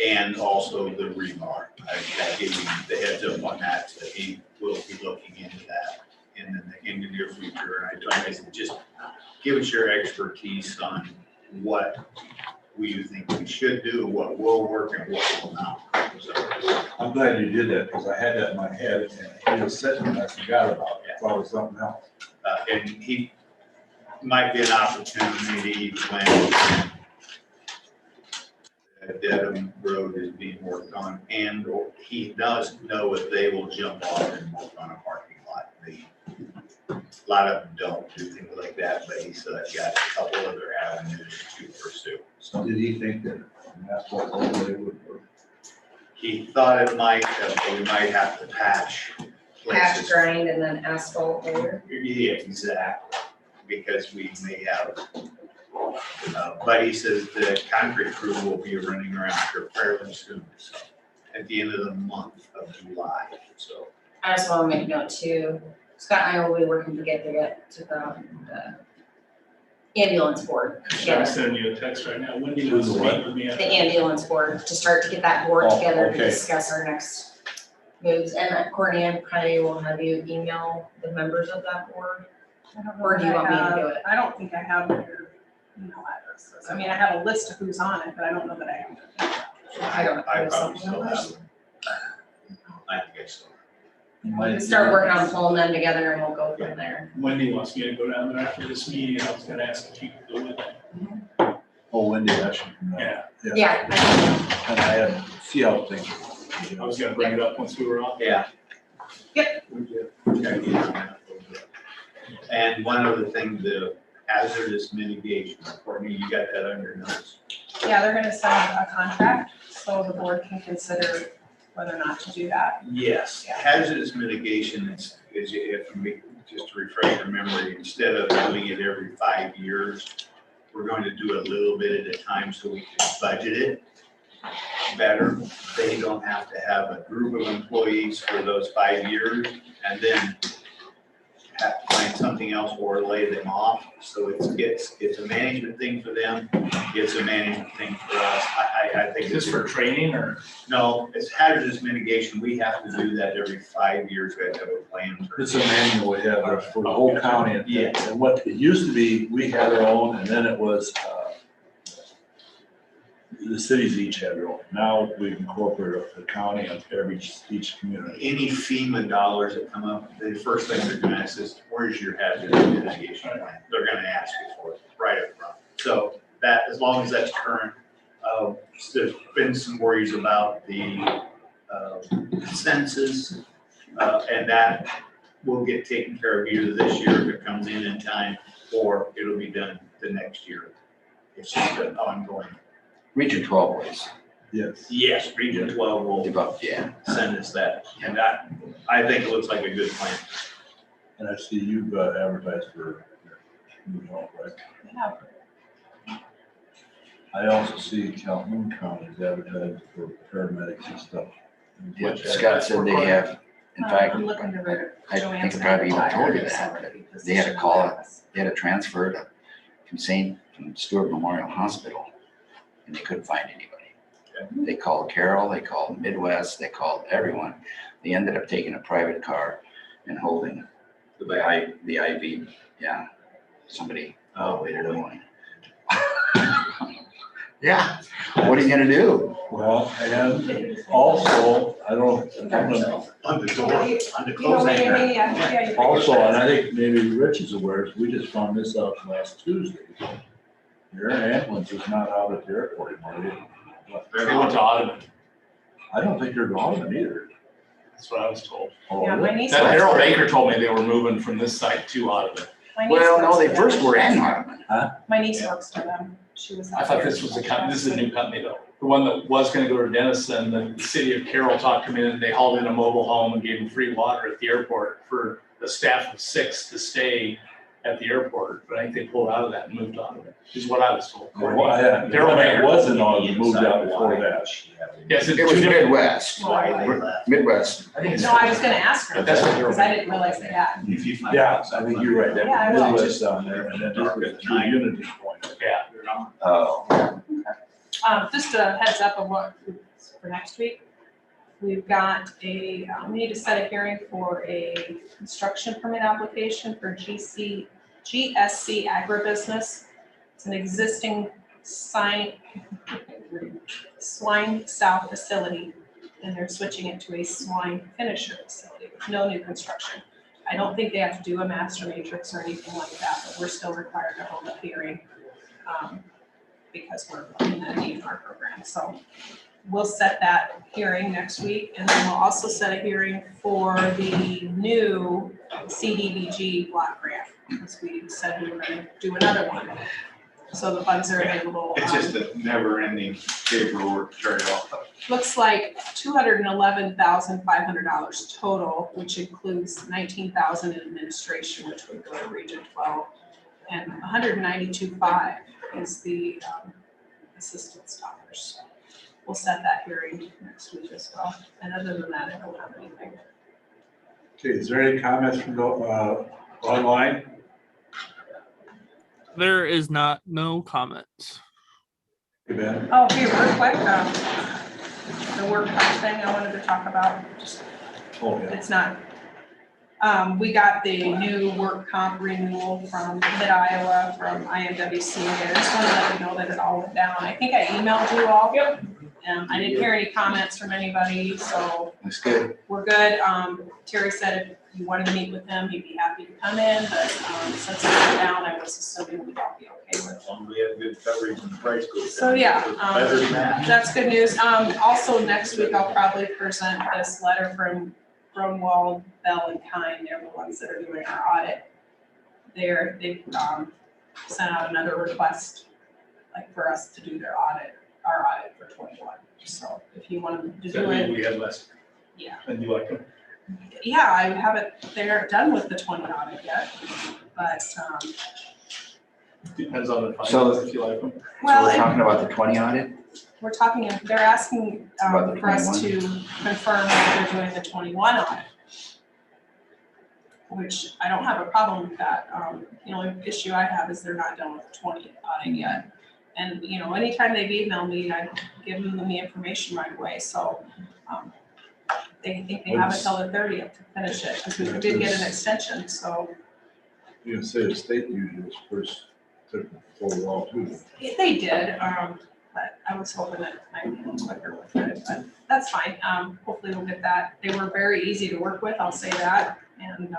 and also the rebar. I gave him the heads up on that, so he will be looking into that in the near future. And I told him, I said, just give us your expertise on what you think we should do, what will work and what will not. So, I'm glad you did that, because I had that in my head, and it was sitting and I forgot about it. I thought it was something else. and he might be an opportunity when Dedham Road is being worked on, and or he does know if they will jump off and work on a parking lot. A lot of them don't do things like that, but he's got a couple other avenues to pursue. So did he think that asphalt overlay would work? He thought it might, we might have to patch Patch, places. grind, and then asphalt layer. Yeah, exactly, because we may have, but he says the concrete crew will be running around here fairly soon, so at the end of the month of July, so. I just want to make a note too, Scott and I will be working together to get to the ambulance board I'm together. sending you a text right now. Wendy wants to meet with me. The ambulance board, to start to get that board Oh, together to okay. discuss our next moves. And Courtney, I probably will have you email the members of that board. I don't know Or do you that I want me to have- do it? I don't think I have your email addresses. I mean, I have a list of who's on it, but I don't know that I have. I don't know. I There's probably something still else. have them. I think I still. We can start working on pulling them together and we'll go from there. Wendy wants me to go down there after this meeting, and I was gonna ask if you could go with me. Oh, Wendy, that should come out. Yeah, Yeah, And I had, see how things. I was gonna bring it up once we were off. Yeah. Yep. We did. And one other thing, the hazardous mitigation, Courtney, you got that on your notes? Yeah, they're gonna send a contract, so the board can consider whether or not to do that. Yes, hazardous mitigation is if we, just to refresh your memory, instead of doing it every 5 years, we're going to do a little bit at a time so we can budget it better. They don't have to have a group of employees for those 5 years and then have to find something else or lay them off. So it's a management thing for them, it's a management thing for us. I think Is it's this for training or? no, it's hazardous mitigation. We have to do that every 5 years. We have to have a plan. It's a manual we have for the whole county. And- Yeah. And what it used to be, we had our own, and then it was, the cities each had their own. Now we incorporate the county and each community. Any FEMA dollars that come up, the first thing they're gonna ask is, where's your hazardous mitigation plan? They're gonna ask you for it right up front. So that, as long as that's current, there's been some worries about the census, and that will get taken care of either this year if it comes in time, or it'll be done the next year. It's just an ongoing. Region 12 was Yes. Yes, Region 12 will developed, yeah. send us that, and that, I think it looks like a good plan. And I see you've advertised for, right? Yeah. I also see Calhoun County is advertised for paramedics and stuff. Yeah, Scott said they have, in fact, I'm looking to where I Joanne's think I probably even gonna told you retire, that, so but they had a position call, was- they had a transfer to, from Stewart Memorial Hospital, and they couldn't find anybody. They called Carroll, they called Midwest, they called everyone. They ended up taking a private car and holding the IV, yeah, somebody later in the morning. Yeah, what are you gonna do? Well, and also, I don't, I'm gonna- On the door, on the You know, closing. maybe, yeah, you also, and I think maybe Rich is aware, is we just found this out last Tuesday. Your ambulance is not out at the airport anymore. They went to Audubon. I don't think they're gone either. That's what I was told. Oh, Yeah, my niece. That works Harold there. Baker told me they were moving from this site to Audubon. My niece Well, no, works they for first them. were in Hardeman. My niece works for them. She was. I out thought there. this was this is a new company though. The one that was gonna go to Denison, the city of Carroll talked to me and they hauled in a mobile home and gave them free water at the airport for the staff of 6 to stay at the airport. But I think they pulled out of that and moved on, is what I was told. Daryl Mayer. It wasn't on, it moved out before that. Yes, It was Midwest, Why they left. Midwest. I think it's. No, I was gonna ask her, That's what because I didn't realize they had. If you find Yeah, out I something. think you're right, that Yeah, I will. was Midwest down there, and then this was the new Unity point. Yeah. Oh, Just a heads up of what, for next week. We've got we need to set a hearing for a construction permit application for GSC Agribusiness. It's an existing swine south facility, and they're switching it to a swine finisher facility with no new construction. I don't think they have to do a master matrix or anything like that, but we're still required to hold a hearing because we're in the DNR program. So we'll set that hearing next week, and then we'll also set a hearing for the new CDBG block grant, because we said we were gonna do another one. So the funds are available. It's just a never-ending paperwork trail. Looks like $211,500 total, which includes $19,000 in administration, which would go to Region 12, and $192,500 is the assistance dollars. We'll set that hearing next week as well. And other than that, I don't have anything. Okay, is there any comments from the, online? There is not, no comments. Hey, Ben. Oh, hey, real quick, the work comp thing I wanted to talk about, just, Oh, yeah. it's not. We got the new work comp renewal from Mid-Iowa, from IMWC, and I just wanted to let you know that it all went down. I think I emailed you all. Yep. I didn't hear any comments from anybody, so That's good. we're good. Terry said if you wanted to meet with him, he'd be happy to come in, but, since it went down, I was assuming we'd all be okay with it. As long as we have good coverage and the price goes down. So, yeah, Better than that. that's good news. Also, next week, I'll probably present this letter from Grunwald, Bell and Kine. They're the ones that are doing our audit. They've sent out another request, like, for us to do their audit, our audit for 21. So if you wanted to Does that do mean it, we had less yeah. than you like them? Yeah, I haven't, they're done with the 20 audit yet, but, Depends on the So- finance if you like them. So we're well, talking about the 20 audit? we're talking, they're asking About the for us 21? to confirm that they're doing the 21 audit. Which I don't have a problem with that. The only issue I have is they're not done with the 20 audit yet. And, anytime they've emailed me, I give them the information right away, so, they think they have until the 30th to finish it, because we did get an extension, so. You can say the state usually was first, took a little while too. They did, but I was hoping that I might be a little quicker with it, but that's fine. Hopefully we'll get that. They were very easy to work with, I'll say that, and,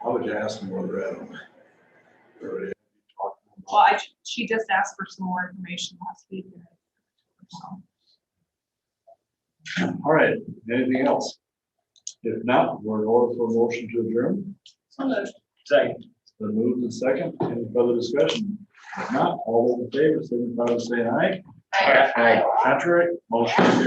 How would you ask them where they're at on that? Already talked to them about- well, she just asked for some more information last week. So. All right, anything else? If not, we're in order for a motion to adjourn. Second. It's been moved and second. Any further discussion? If not, all those in favor, signify by saying aye. Aye. Contrary, motion carries.